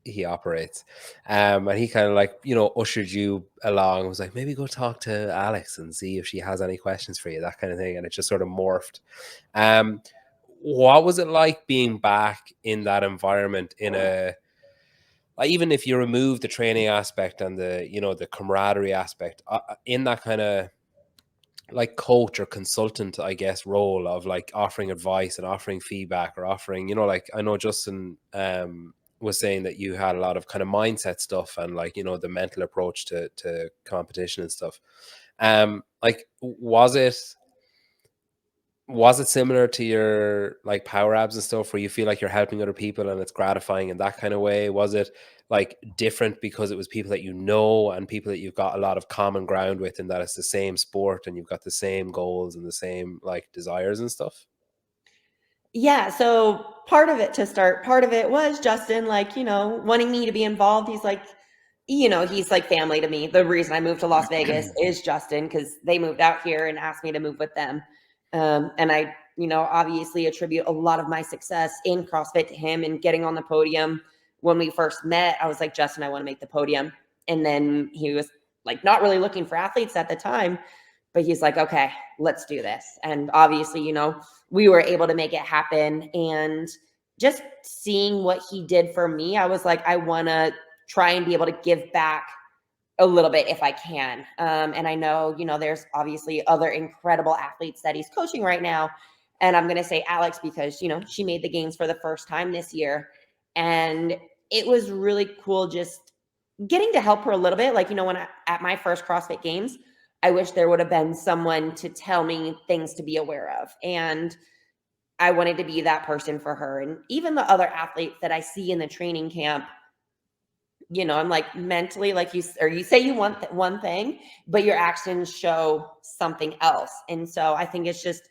Speaker 1: he operates. And he kind of like, ushered you along, was like, maybe go talk to Alex and see if she has any questions for you, that kind of thing. And it just sort of morphed. What was it like being back in that environment like, even if you remove the training aspect and the camaraderie aspect, in that kind of like coach or consultant, I guess, role of like offering advice and offering feedback or offering, like I know Justin was saying that you had a lot of kind of mindset stuff and like, the mental approach to competition and stuff. Like was it similar to your like power abs and stuff where you feel like you're helping other people and it's gratifying in that kind of way? Was it like different because it was people that and people that you've got a lot of common ground with, and that it's the same sport and you've got the same goals and the same like desires and stuff?
Speaker 2: Yeah. So part of it was Justin, like, wanting me to be involved. He's like, he's like family to me. The reason I moved to Las Vegas is Justin, because they moved out here and asked me to move with them. And I, obviously attribute a lot of my success in CrossFit to him and getting on the podium. When we first met, I was like, Justin, I want to make the podium. And then he was like, not really looking for athletes at the time, but he's like, okay, let's do this. And obviously, we were able to make it happen. And just seeing what he did for me, I was like, I want to try and be able to give back a little bit if I can. And I know, there's obviously other incredible athletes that he's coaching right now. And I'm going to say Alex because, she made the games for the first time this year. And it was really cool just getting to help her a little bit. Like, at my first CrossFit games, I wish there would have been someone to tell me things to be aware of. And I wanted to be that person for her. And even the other athletes that I see in the training camp, I'm like mentally, like you say you want one thing, but your actions show something else. And so I think it's just,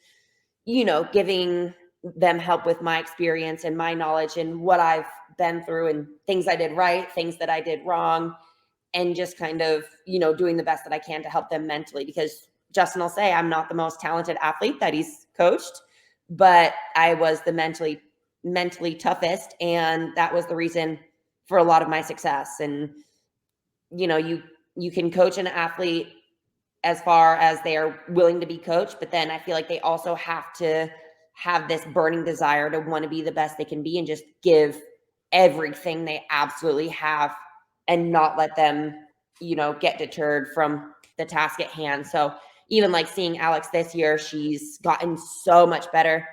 Speaker 2: giving them help with my experience and my knowledge and what I've been through and things I did right, things that I did wrong, and just kind of, doing the best that I can to help them mentally. Because Justin will say I'm not the most talented athlete that he's coached, but I was the mentally toughest. And that was the reason for a lot of my success. And, you can coach an athlete as far as they are willing to be coached, but then I feel like they also have to have this burning desire to want to be the best they can be and just give everything they absolutely have and not let them, get deterred from the task at hand. So even like seeing Alex this year, she's gotten so much better.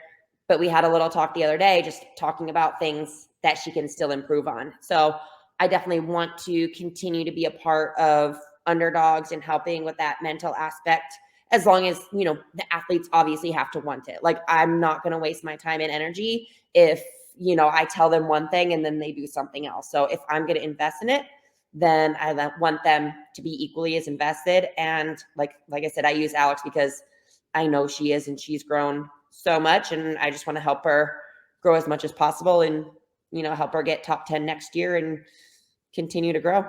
Speaker 2: But we had a little talk the other day, just talking about things that she can still improve on. So I definitely want to continue to be a part of underdogs and helping with that mental aspect, as long as, the athletes obviously have to want it. Like, I'm not going to waste my time and energy if, I tell them one thing and then they do something else. So if I'm going to invest in it, then I want them to be equally as invested. And like I said, I use Alex because I know she is, and she's grown so much, and I just want to help her grow as much as possible and, help her get top 10 next year and continue to grow.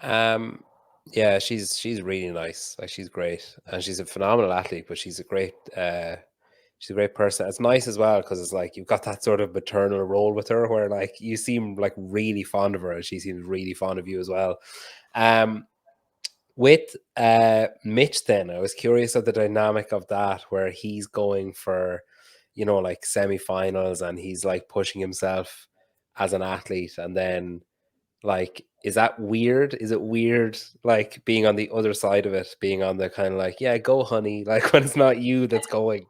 Speaker 1: Yeah, she's really nice. Like, she's great, and she's a phenomenal athlete, but she's a great person. It's nice as well because it's like you've got that sort of maternal role with her where like you seem like really fond of her and she seems really fond of you as well. With Mitch, then I was curious of the dynamic of that, where he's going for, like semi-finals, and he's like pushing himself as an athlete, and then like, is that weird? Is it weird, like being on the other side of it, being on the kind of like, yeah, go honey, like when it's not you that's going?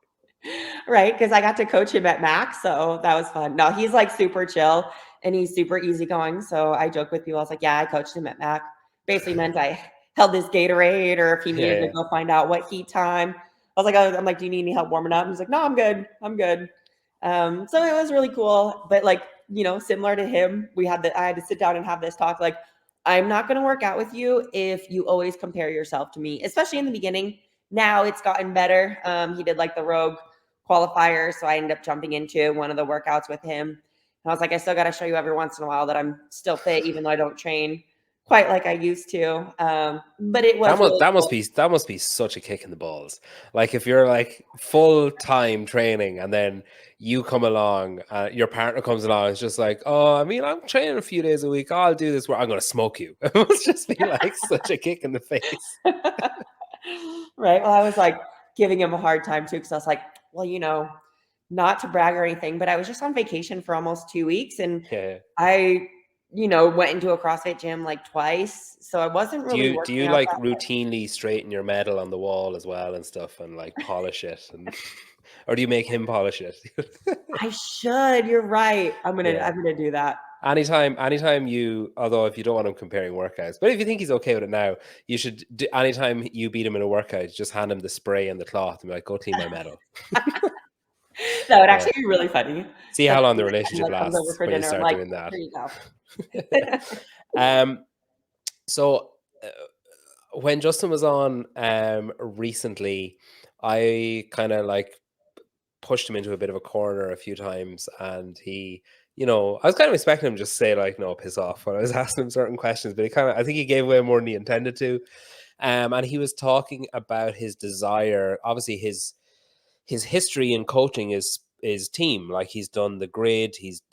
Speaker 2: Right, because I got to coach him at Mac, so that was fun. No, he's like super chill and he's super easygoing. So I joke with people. I was like, yeah, I coached him at Mac. Basically meant I held his Gatorade, or if he needed to
Speaker 1: Yeah,
Speaker 2: go find out what heat time. I was like, I'm like, do you need any help warming up? He's like, no, I'm good. I'm good. So it was really cool. But like, similar to him, I had to sit down and have this talk. Like, I'm not going to work out with you if you always compare yourself to me, especially in the beginning. Now it's gotten better. He did like the Rogue qualifier, so I ended up jumping into one of the workouts with him. And I was like, I still got to show you every once in a while that I'm still fit, even though I don't train quite like I used to. But it was really cool.
Speaker 1: that must be such a kick in the balls. Like, if you're like full time training and then you come along, your partner comes along, it's just like, oh, I mean, I'm training a few days a week. I'll do this where I'm going to smoke you. It must just be like such a kick in the face.
Speaker 2: Right. Well, I was like giving him a hard time too, because I was like, well, not to brag or anything, but I was just on vacation for almost 2 weeks, and
Speaker 1: Yeah.
Speaker 2: I, went into a CrossFit gym like twice. So I wasn't really
Speaker 1: Do
Speaker 2: working
Speaker 1: you
Speaker 2: out
Speaker 1: like
Speaker 2: that much.
Speaker 1: routinely straighten your medal on the wall as well and stuff, and like polish it, and or do you make him polish it?
Speaker 2: I should. You're right. I'm gonna
Speaker 1: Yeah.
Speaker 2: I'm gonna do that.
Speaker 1: Anytime you, although if you don't want him comparing workouts, but if you think he's okay with it now, you should do, anytime you beat him in a workout, just hand him the spray and the cloth and be like, go clean my medal.
Speaker 2: That would
Speaker 1: Yeah.
Speaker 2: actually be really funny.
Speaker 1: See
Speaker 2: Like,
Speaker 1: how long the
Speaker 2: next time he,
Speaker 1: relationship
Speaker 2: like, comes over
Speaker 1: lasts
Speaker 2: for
Speaker 1: when you
Speaker 2: dinner, I'm
Speaker 1: start
Speaker 2: like,
Speaker 1: doing that.
Speaker 2: here you go.
Speaker 1: um, so when Justin was on recently, I kind of like pushed him into a bit of a corner a few times, and he, I was kind of expecting him to just say like, no, piss off when I was asking him certain questions, but I think he gave away more than he intended to. And he was talking about his desire, obviously his history in coaching is team. Like, he's done the grid, he's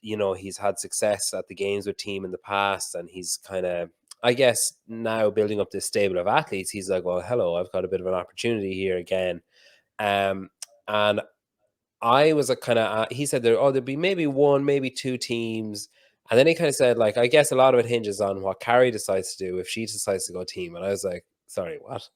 Speaker 1: had success at the games with team in the past, and he's kind of, I guess, now building up this stable of athletes. He's like, well, hello, I've got a bit of an opportunity here again. And I was a kind of, he said there'd be maybe one, maybe two teams. And then he kind of said, like, I guess a lot of it hinges on what Kari decides to do if she decides to go team. And I was like, sorry, what?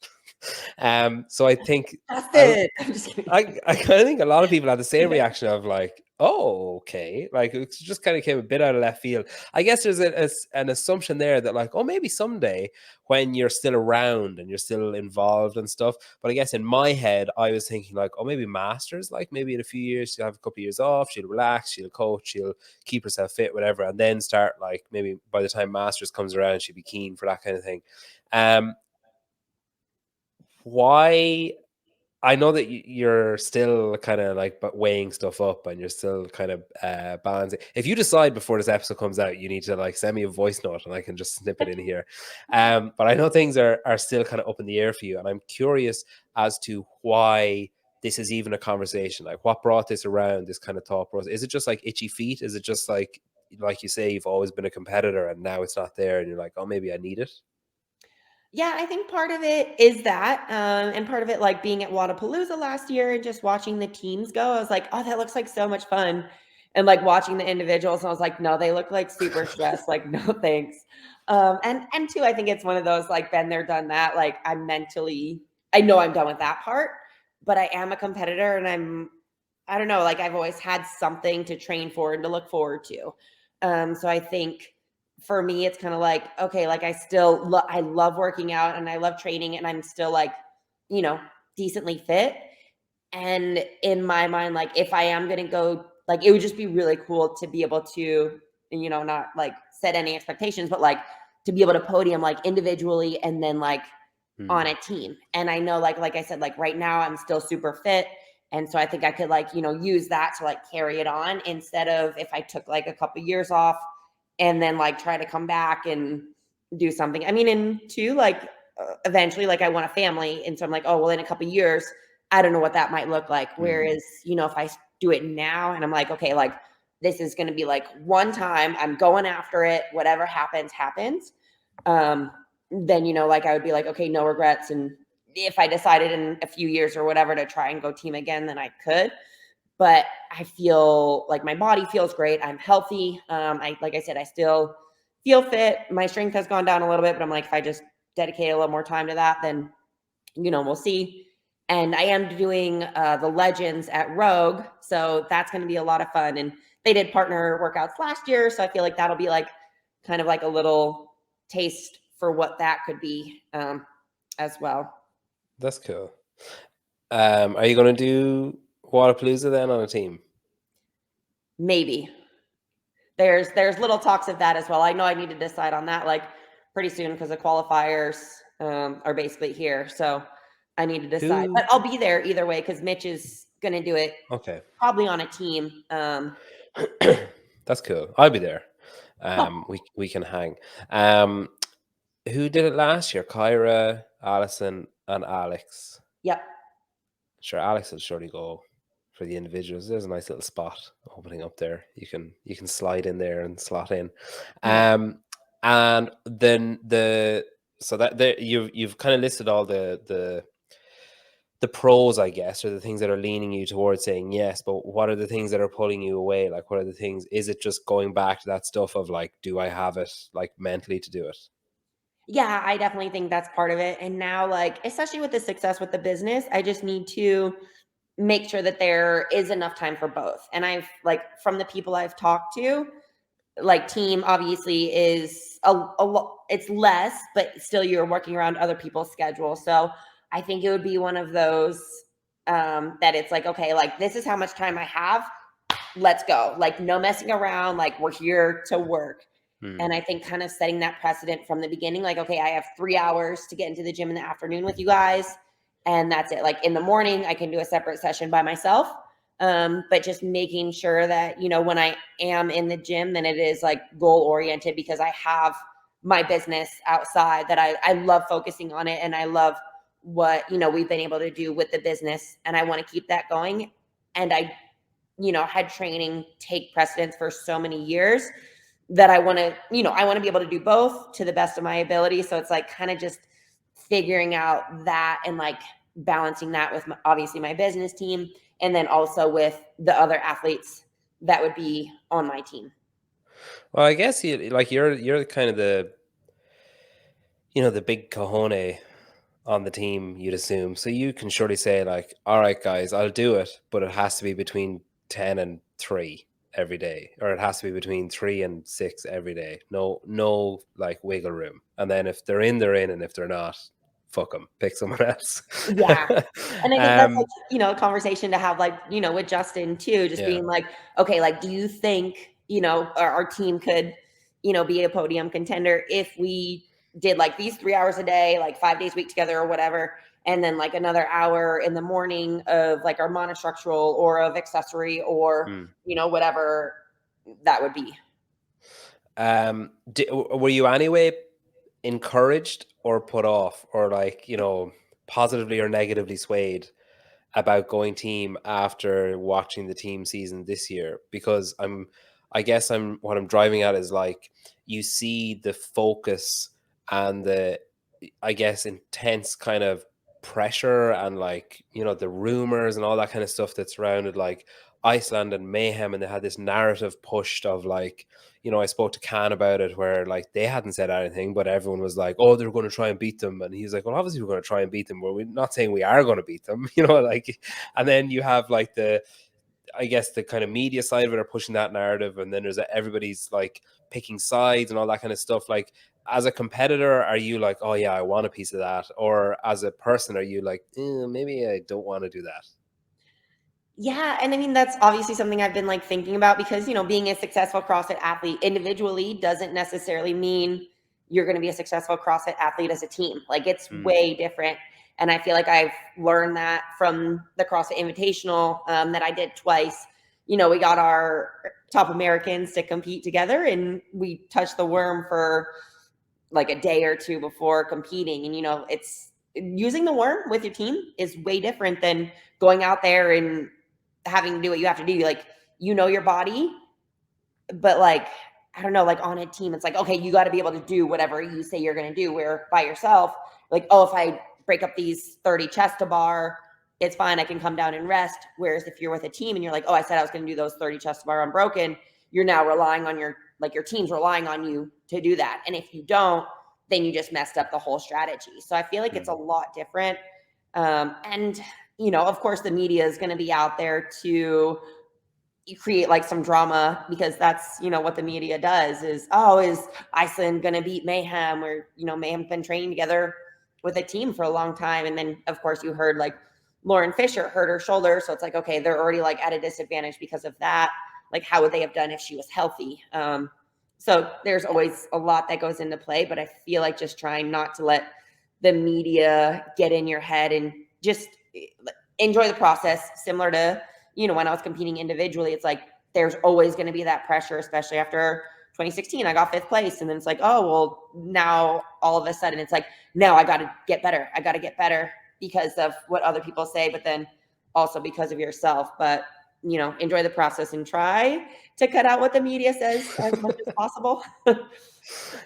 Speaker 1: So I think
Speaker 2: That's it. I'm just kidding.
Speaker 1: I kind of think a lot of people had the same reaction of like, oh, okay. Like it just kind of came a bit out of left field. I guess there's an assumption there that like, oh, maybe someday when you're still around and you're still involved and stuff. But I guess in my head, I was thinking like, oh, maybe Masters, like maybe in a few years, she'll have a couple of years off, she'll relax, she'll coach, she'll keep herself fit, whatever. And then start like maybe by the time Masters comes around, she'll be keen for that kind of thing. Why I know that you're still kind of like weighing stuff up and you're still kind of balancing. If you decide before this episode comes out, you need to like send me a voice note and I can just snip it in here. But I know things are still kind of up in the air for you. And I'm curious as to why this is even a conversation. Like what brought this around, this kind of thought process? Is it just like itchy feet? Is it just like you say, you've always been a competitor and now it's not there and you're like, oh, maybe I need it?
Speaker 2: Yeah, I think part of it is that, and part of it, like being at Wadapalooza last year and just watching the teams go, I was like, oh, that looks like so much fun. And like watching the individuals, and I was like, no, they look like super stressed. Like, no, thanks. And two, I think it's one of those like been there, done that. Like I know I'm done with that part, but I am a competitor, and I don't know, like I've always had something to train for and to look forward to. So I think for me, it's kind of like, okay, like I love working out and I love training and I'm still like, decently fit. And in my mind, like if I am going to go, like it would just be really cool to be able to, not like set any expectations, but like to be able to podium like individually and then like on a team. And I know like I said, like right now I'm still super fit. And so I think I could like, use that to like carry it on instead of if I took like a couple years off and then like try to come back and do something. I mean, and two, like eventually, like I want a family. And so I'm like, oh, well, in a couple years, I don't know what that might look like. Whereas, if I do it now and I'm like, okay, like this is going to be like one time I'm going after it, whatever happens, happens. Then, like I would be like, okay, no regrets. And if I decided in a few years or whatever to try and go team again, then I could. But I feel like my body feels great. I'm healthy. Like I said, I still feel fit. My strength has gone down a little bit, but I'm like, if I just dedicate a little more time to that, then, we'll see. And I am doing the Legends at Rogue. So that's going to be a lot of fun. And they did partner workouts last year. So I feel like that'll be like kind of like a little taste for what that could be as well.
Speaker 1: That's cool. Are you going to do Wadapalooza then on a team?
Speaker 2: Maybe. There's little talks of that as well. I know I need to decide on that like pretty soon because the qualifiers are basically here. So I need to decide. But I'll be there either way because Mitch is going to do it.
Speaker 1: Okay.
Speaker 2: Probably on a team.
Speaker 1: That's cool. I'll be there. We can hang. Who did it last year? Kyra, Alison, and Alex.
Speaker 2: Yep.
Speaker 1: Sure, Alex will surely go for the individuals. There's a nice little spot opening up there. You can slide in there and slot in. And then you've kind of listed all the pros, I guess, or the things that are leaning you towards saying yes, but what are the things that are pulling you away? Like, what are the things? Is it just going back to that stuff of like, do I have it like mentally to do it?
Speaker 2: Yeah, I definitely think that's part of it. And now, like, especially with the success with the business, I just need to make sure that there is enough time for both. And I've like from the people I've talked to, like team obviously is it's less, but still you're working around other people's schedules. So I think it would be one of those that it's like, okay, like this is how much time I have. Let's go. Like no messing around. Like we're here to work. And I think kind of setting that precedent from the beginning, like, okay, I have 3 hours to get into the gym in the afternoon with you guys. And that's it. Like in the morning, I can do a separate session by myself. But just making sure that, when I am in the gym, then it is like goal oriented because I have my business outside that I love focusing on it. And I love what, we've been able to do with the business. And I want to keep that going. And I, had training take precedence for so many years that I want to, I want to be able to do both to the best of my ability. So it's like kind of just figuring out that and like balancing that with obviously my business team and then also with the other athletes that would be on my team.
Speaker 1: Well, I guess you're kind of the the big cojones on the team, you'd assume. So you can surely say like, all right, guys, I'll do it, but it has to be between 10 and 3 every day, or it has to be between 3 and 6 every day. No like wiggle room. And then if they're in, they're in, and if they're not, fuck them, pick someone else.
Speaker 2: Yeah. And I think that's
Speaker 1: um
Speaker 2: like, a conversation to have like, with Justin too, just
Speaker 1: yeah.
Speaker 2: being like, okay, like, do you think, our team could, be a podium contender if we did like these 3 hours a day, like 5 days a week together or whatever. And then like another hour in the morning of like our monostructural or of accessory or, whatever that would be.
Speaker 1: Were you anyway encouraged or put off, or like, positively or negatively swayed about going team after watching the team season this year? Because I guess what I'm driving at is like, you see the focus and the, I guess, intense kind of pressure and like, the rumors and all that kind of stuff that surrounded like Iceland and Mayhem, and they had this narrative pushed of like, I spoke to Can about it, where like they hadn't said anything, but everyone was like, oh, they're going to try and beat them. And he's like, well, obviously we're going to try and beat them. Well, we're not saying we are going to beat them, like, and then you have like I guess the kind of media side of it are pushing that narrative. And then there's everybody's like picking sides and all that kind of stuff. Like, as a competitor, are you like, oh yeah, I want a piece of that? Or as a person, are you like, maybe I don't want to do that?
Speaker 2: Yeah. And I mean, that's obviously something I've been like thinking about because, being a successful CrossFit athlete individually doesn't necessarily mean you're going to be a successful CrossFit athlete as a team. Like, it's way different. And I feel like I've learned that from the CrossFit Invitational that I did twice. We got our top Americans to compete together and we touched the worm for like a day or two before competing. And, it's using the worm with your team is way different than going out there and having to do what you have to do. Like, your body, but like, I don't know, like on a team, it's like, okay, you got to be able to do whatever you say you're going to do. Where by yourself, like, oh, if I break up these 30 chest to bar, it's fine. I can come down and rest. Whereas if you're with a team and you're like, oh, I said I was going to do those 30 chest to bar unbroken, you're now relying on your team's relying on you to do that. And if you don't, then you just messed up the whole strategy. So I feel like it's a lot different. And, of course the media is going to be out there to create like some drama because that's, what the media does is, oh, is Iceland going to beat Mayhem? Or, Mayhem's been training together with a team for a long time. And then of course you heard like Lauren Fisher hurt her shoulder. So it's like, okay, they're already like at a disadvantage because of that. Like, how would they have done if she was healthy? So there's always a lot that goes into play, but I feel like just trying not to let the media get in your head and just enjoy the process. Similar to, when I was competing individually, it's like, there's always going to be that pressure, especially after 2016, I got 5th place. And then it's like, oh, well, now all of a sudden it's like, now I got to get better. I got to get better because of what other people say, but then also because of yourself. But, enjoy the process and try to cut out what the media says as much as possible.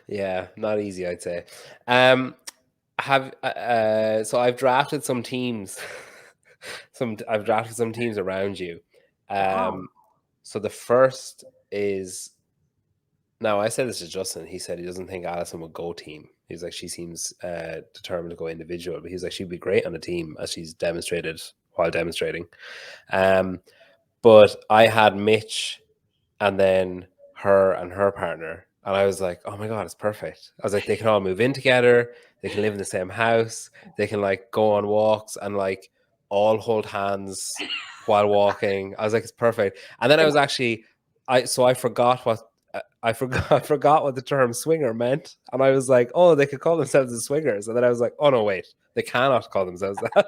Speaker 1: Yeah, not easy, I'd say. So I've drafted some teams. I've drafted some teams around you.
Speaker 2: Wow.
Speaker 1: So the first is, now I said this to Justin. He said he doesn't think Alison would go team. He's like, she seems determined to go individual, but he's like, she'd be great on a team, as she's demonstrated while demonstrating. But I had Mitch and then her and her partner. And I was like, oh my God, it's perfect. I was like, they can all move in together. They can live in the same house. They can like go on walks and like all hold hands while walking. I was like, it's perfect. And then I was actually, I forgot what, I forgot what the term swinger meant. And I was like, oh, they could call themselves the swingers. And then I was like, oh no, wait, they cannot call themselves that.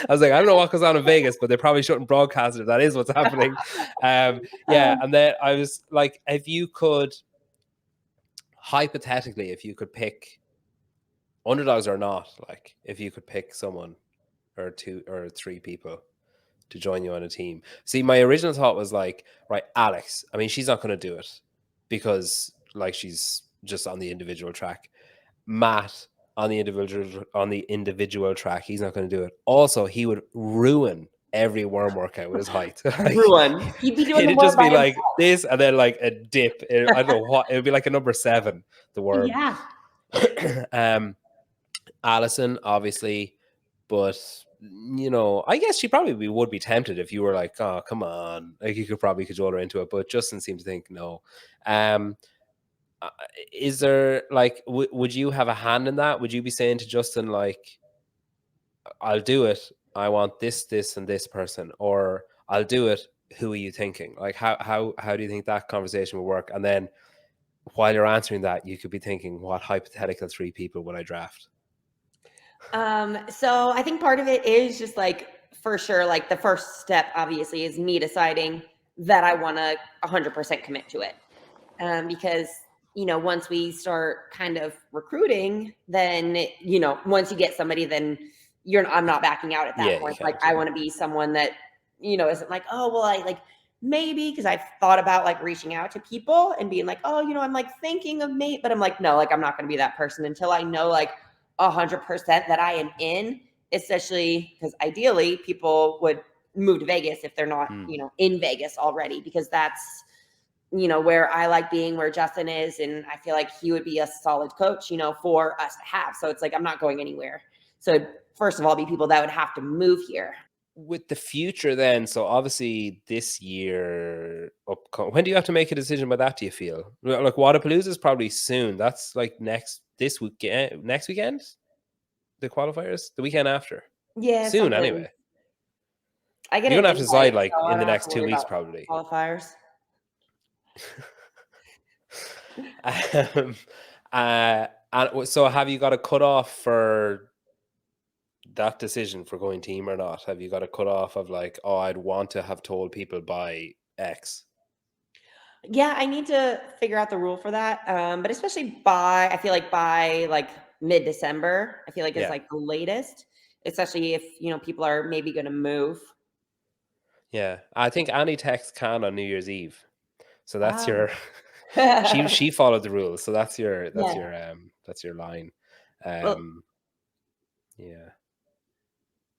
Speaker 1: I was like, I don't know what goes on in Vegas, but they probably shouldn't broadcast it if that is what's happening. Yeah. And then I was like, if you could, hypothetically, if you could pick, underdogs or not, like if you could pick someone or 2 or 3 people to join you on a team. See, my original thought was like, right, Alex, I mean, she's not going to do it because like she's just on the individual track. Matt on the individual track, he's not going to do it. Also, he would ruin every worm workout with his height. Like,
Speaker 2: Everyone. He'd be doing the
Speaker 1: it'd
Speaker 2: more
Speaker 1: just
Speaker 2: by
Speaker 1: be like
Speaker 2: himself.
Speaker 1: this, and then like a dip. I don't know what it would be, like a number 7, the worm.
Speaker 2: Yeah.
Speaker 1: Allison, obviously, but you know, I guess she probably would be tempted if you were like, oh, come on, like you could probably cajole her into it. But Justin seemed to think no. Uh, is there like, would you have a hand in that? Would you be saying to Justin like, I'll do it, I want this, this, and this person, or I'll do it, who are you thinking? Like, how do you think that conversation will work? And then while you're answering that, you could be thinking, what hypothetical 3 people would I draft?
Speaker 2: So I think part of it is just like, for sure, like the first step obviously is me deciding that I want to 100% commit to it. Because, you know, once we start kind of recruiting, then, you know, once you get somebody, then I'm not backing out at that
Speaker 1: Yeah, you
Speaker 2: point. Like,
Speaker 1: can't.
Speaker 2: I
Speaker 1: Yeah.
Speaker 2: want to be someone that, you know, isn't like, oh, well, I like maybe, because I've thought about like reaching out to people and being like, oh, you know, I'm like thinking of mate, but I'm like, no, like I'm not going to be that person until I know like 100% that I am in, especially because ideally people would move to Vegas if they're not, you know, in Vegas already, because that's, you know, where I like being, where Justin is. And I feel like he would be a solid coach, you know, for us to have. So it's like, I'm not going anywhere. So first of all, be people that would have to move here.
Speaker 1: With the future then, so obviously this year when do you have to make a decision about that, do you feel? Like Wadapalooza is probably soon. That's like next weekend, the qualifiers, the weekend after.
Speaker 2: Yeah,
Speaker 1: Soon
Speaker 2: something.
Speaker 1: anyway.
Speaker 2: I get
Speaker 1: You're
Speaker 2: an
Speaker 1: gonna have to decide
Speaker 2: invite,
Speaker 1: like
Speaker 2: so I
Speaker 1: in the
Speaker 2: don't have to
Speaker 1: next
Speaker 2: worry
Speaker 1: 2 weeks
Speaker 2: about
Speaker 1: probably.
Speaker 2: qualifiers.
Speaker 1: um, and so have you got a cutoff for that decision for going team or not? Have you got a cutoff of like, oh, I'd want to have told people by X?
Speaker 2: Yeah, I need to figure out the rule for that. But especially by, I feel like by like mid-December, I feel like is
Speaker 1: Yeah.
Speaker 2: like the latest, especially if, you know, people are maybe going to move.
Speaker 1: Yeah, I think Annie texts can on New Year's Eve, so that's
Speaker 2: Ah.
Speaker 1: your. She followed the rules, so that's your
Speaker 2: Yeah.
Speaker 1: that's your line.
Speaker 2: Well,
Speaker 1: Yeah,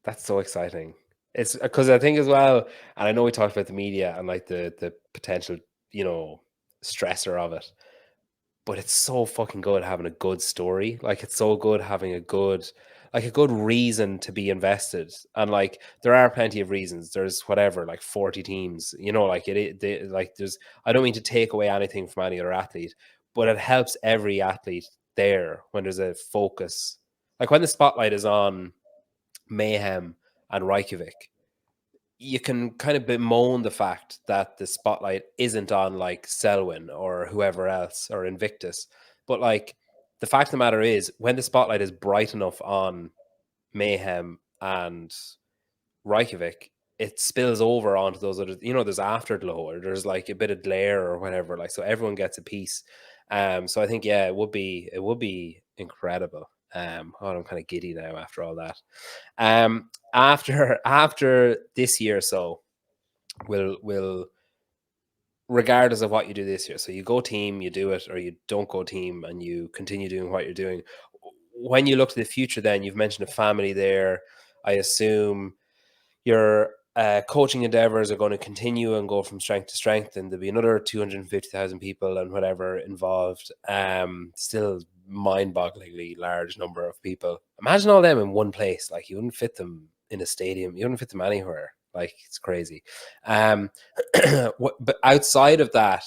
Speaker 1: that's so exciting. It's because I think as well, and I know we talked about the media and like the potential, you know, stressor of it. But it's so fucking good having a good story. Like it's so good having a good reason to be invested. And like there are plenty of reasons. There's whatever, like 40 teams, you know, like like there's, I don't mean to take away anything from any other athlete, but it helps every athlete there when there's a focus. Like when the spotlight is on Mayhem and Reykjavik, you can kind of bemoan the fact that the spotlight isn't on like Selwyn or whoever else or Invictus. But like the fact of the matter is, when the spotlight is bright enough on Mayhem and Reykjavik, it spills over onto those other, you know, there's afterglow or there's like a bit of glare or whatever, like so everyone gets a piece. So I think yeah, it would be incredible. Oh, I'm kind of giddy now after all that. After this year, so we'll regardless of what you do this year. So you go team, you do it, or you don't go team and you continue doing what you're doing. When you look to the future, then you've mentioned a family there. I assume your coaching endeavors are going to continue and go from strength to strength, and there'll be another 250,000 people and whatever involved. Still mind-bogglingly large number of people. Imagine all them in one place. Like you wouldn't fit them in a stadium. You wouldn't fit them anywhere. Like it's crazy. But outside of that,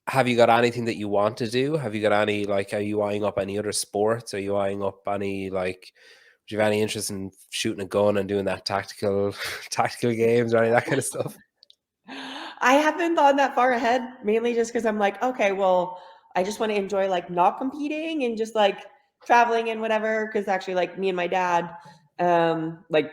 Speaker 1: have you got anything that you want to do? Have you got any, like, are you eyeing up any other sports? Are you eyeing up any, like, do you have any interest in shooting a gun and doing that tactical games or any of that kind of stuff?
Speaker 2: I haven't thought that far ahead, mainly just because I'm like, okay, well, I just want to enjoy like not competing and just like traveling and whatever. Because actually, like me and my dad, like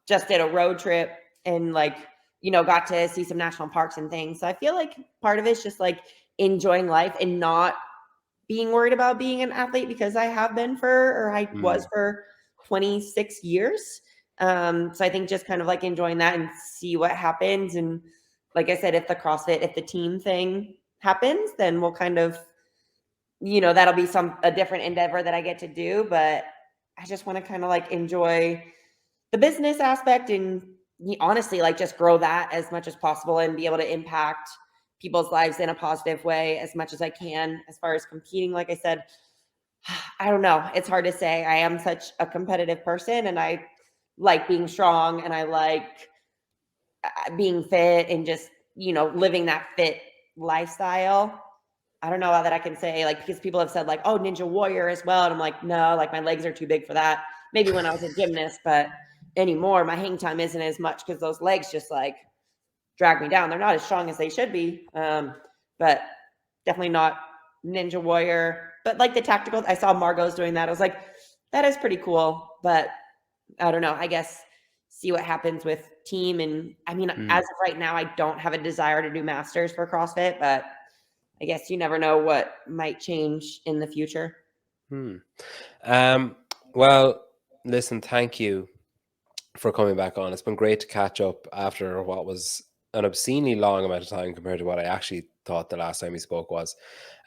Speaker 2: just did a road trip and like, you know, got to see some national parks and things. So I feel like part of it's just like enjoying life and not being worried about being an athlete, because I have been or I was for 26 years. So I think just kind of like enjoying that and see what happens. And like I said, if the team thing happens, then we'll kind of, you know, that'll be a different endeavor that I get to do. But I just want to kind of like enjoy the business aspect and honestly, like just grow that as much as possible and be able to impact people's lives in a positive way as much as I can. As far as competing, like I said, I don't know. It's hard to say. I am such a competitive person and I like being strong and I like being fit and just, living that fit lifestyle. I don't know that I can say like because people have said like, oh, Ninja Warrior as well. And I'm like, no, like my legs are too big for that. Maybe when I was a gymnast, but anymore, my hang time isn't as much because those legs just like drag me down. They're not as strong as they should be. But definitely not Ninja Warrior. But like the tactical, I saw Margot's doing that. I was like, that is pretty cool. But I don't know. I guess see what happens with team. And I mean, as of right now, I don't have a desire to do masters for CrossFit, but I guess you never know what might change in the future.
Speaker 1: Well, listen, thank you for coming back on. It's been great to catch up after what was an obscenely long amount of time compared to what I actually thought the last time we spoke was.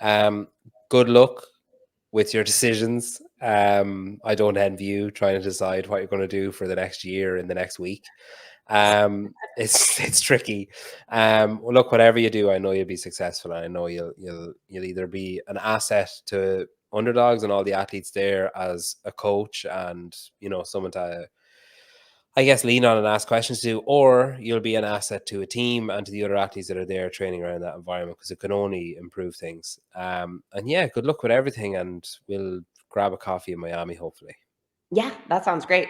Speaker 1: Good luck with your decisions. I don't envy you trying to decide what you're going to do for the next year in the next week. It's tricky. Well, look, whatever you do, I know you'll be successful, and I know you'll either be an asset to underdogs and all the athletes there as a coach and someone to, I guess, lean on and ask questions to, or you'll be an asset to a team and to the other athletes that are there training around that environment, because it can only improve things. And yeah, good luck with everything, and we'll grab a coffee in Miami, hopefully.
Speaker 2: Yeah, that sounds great.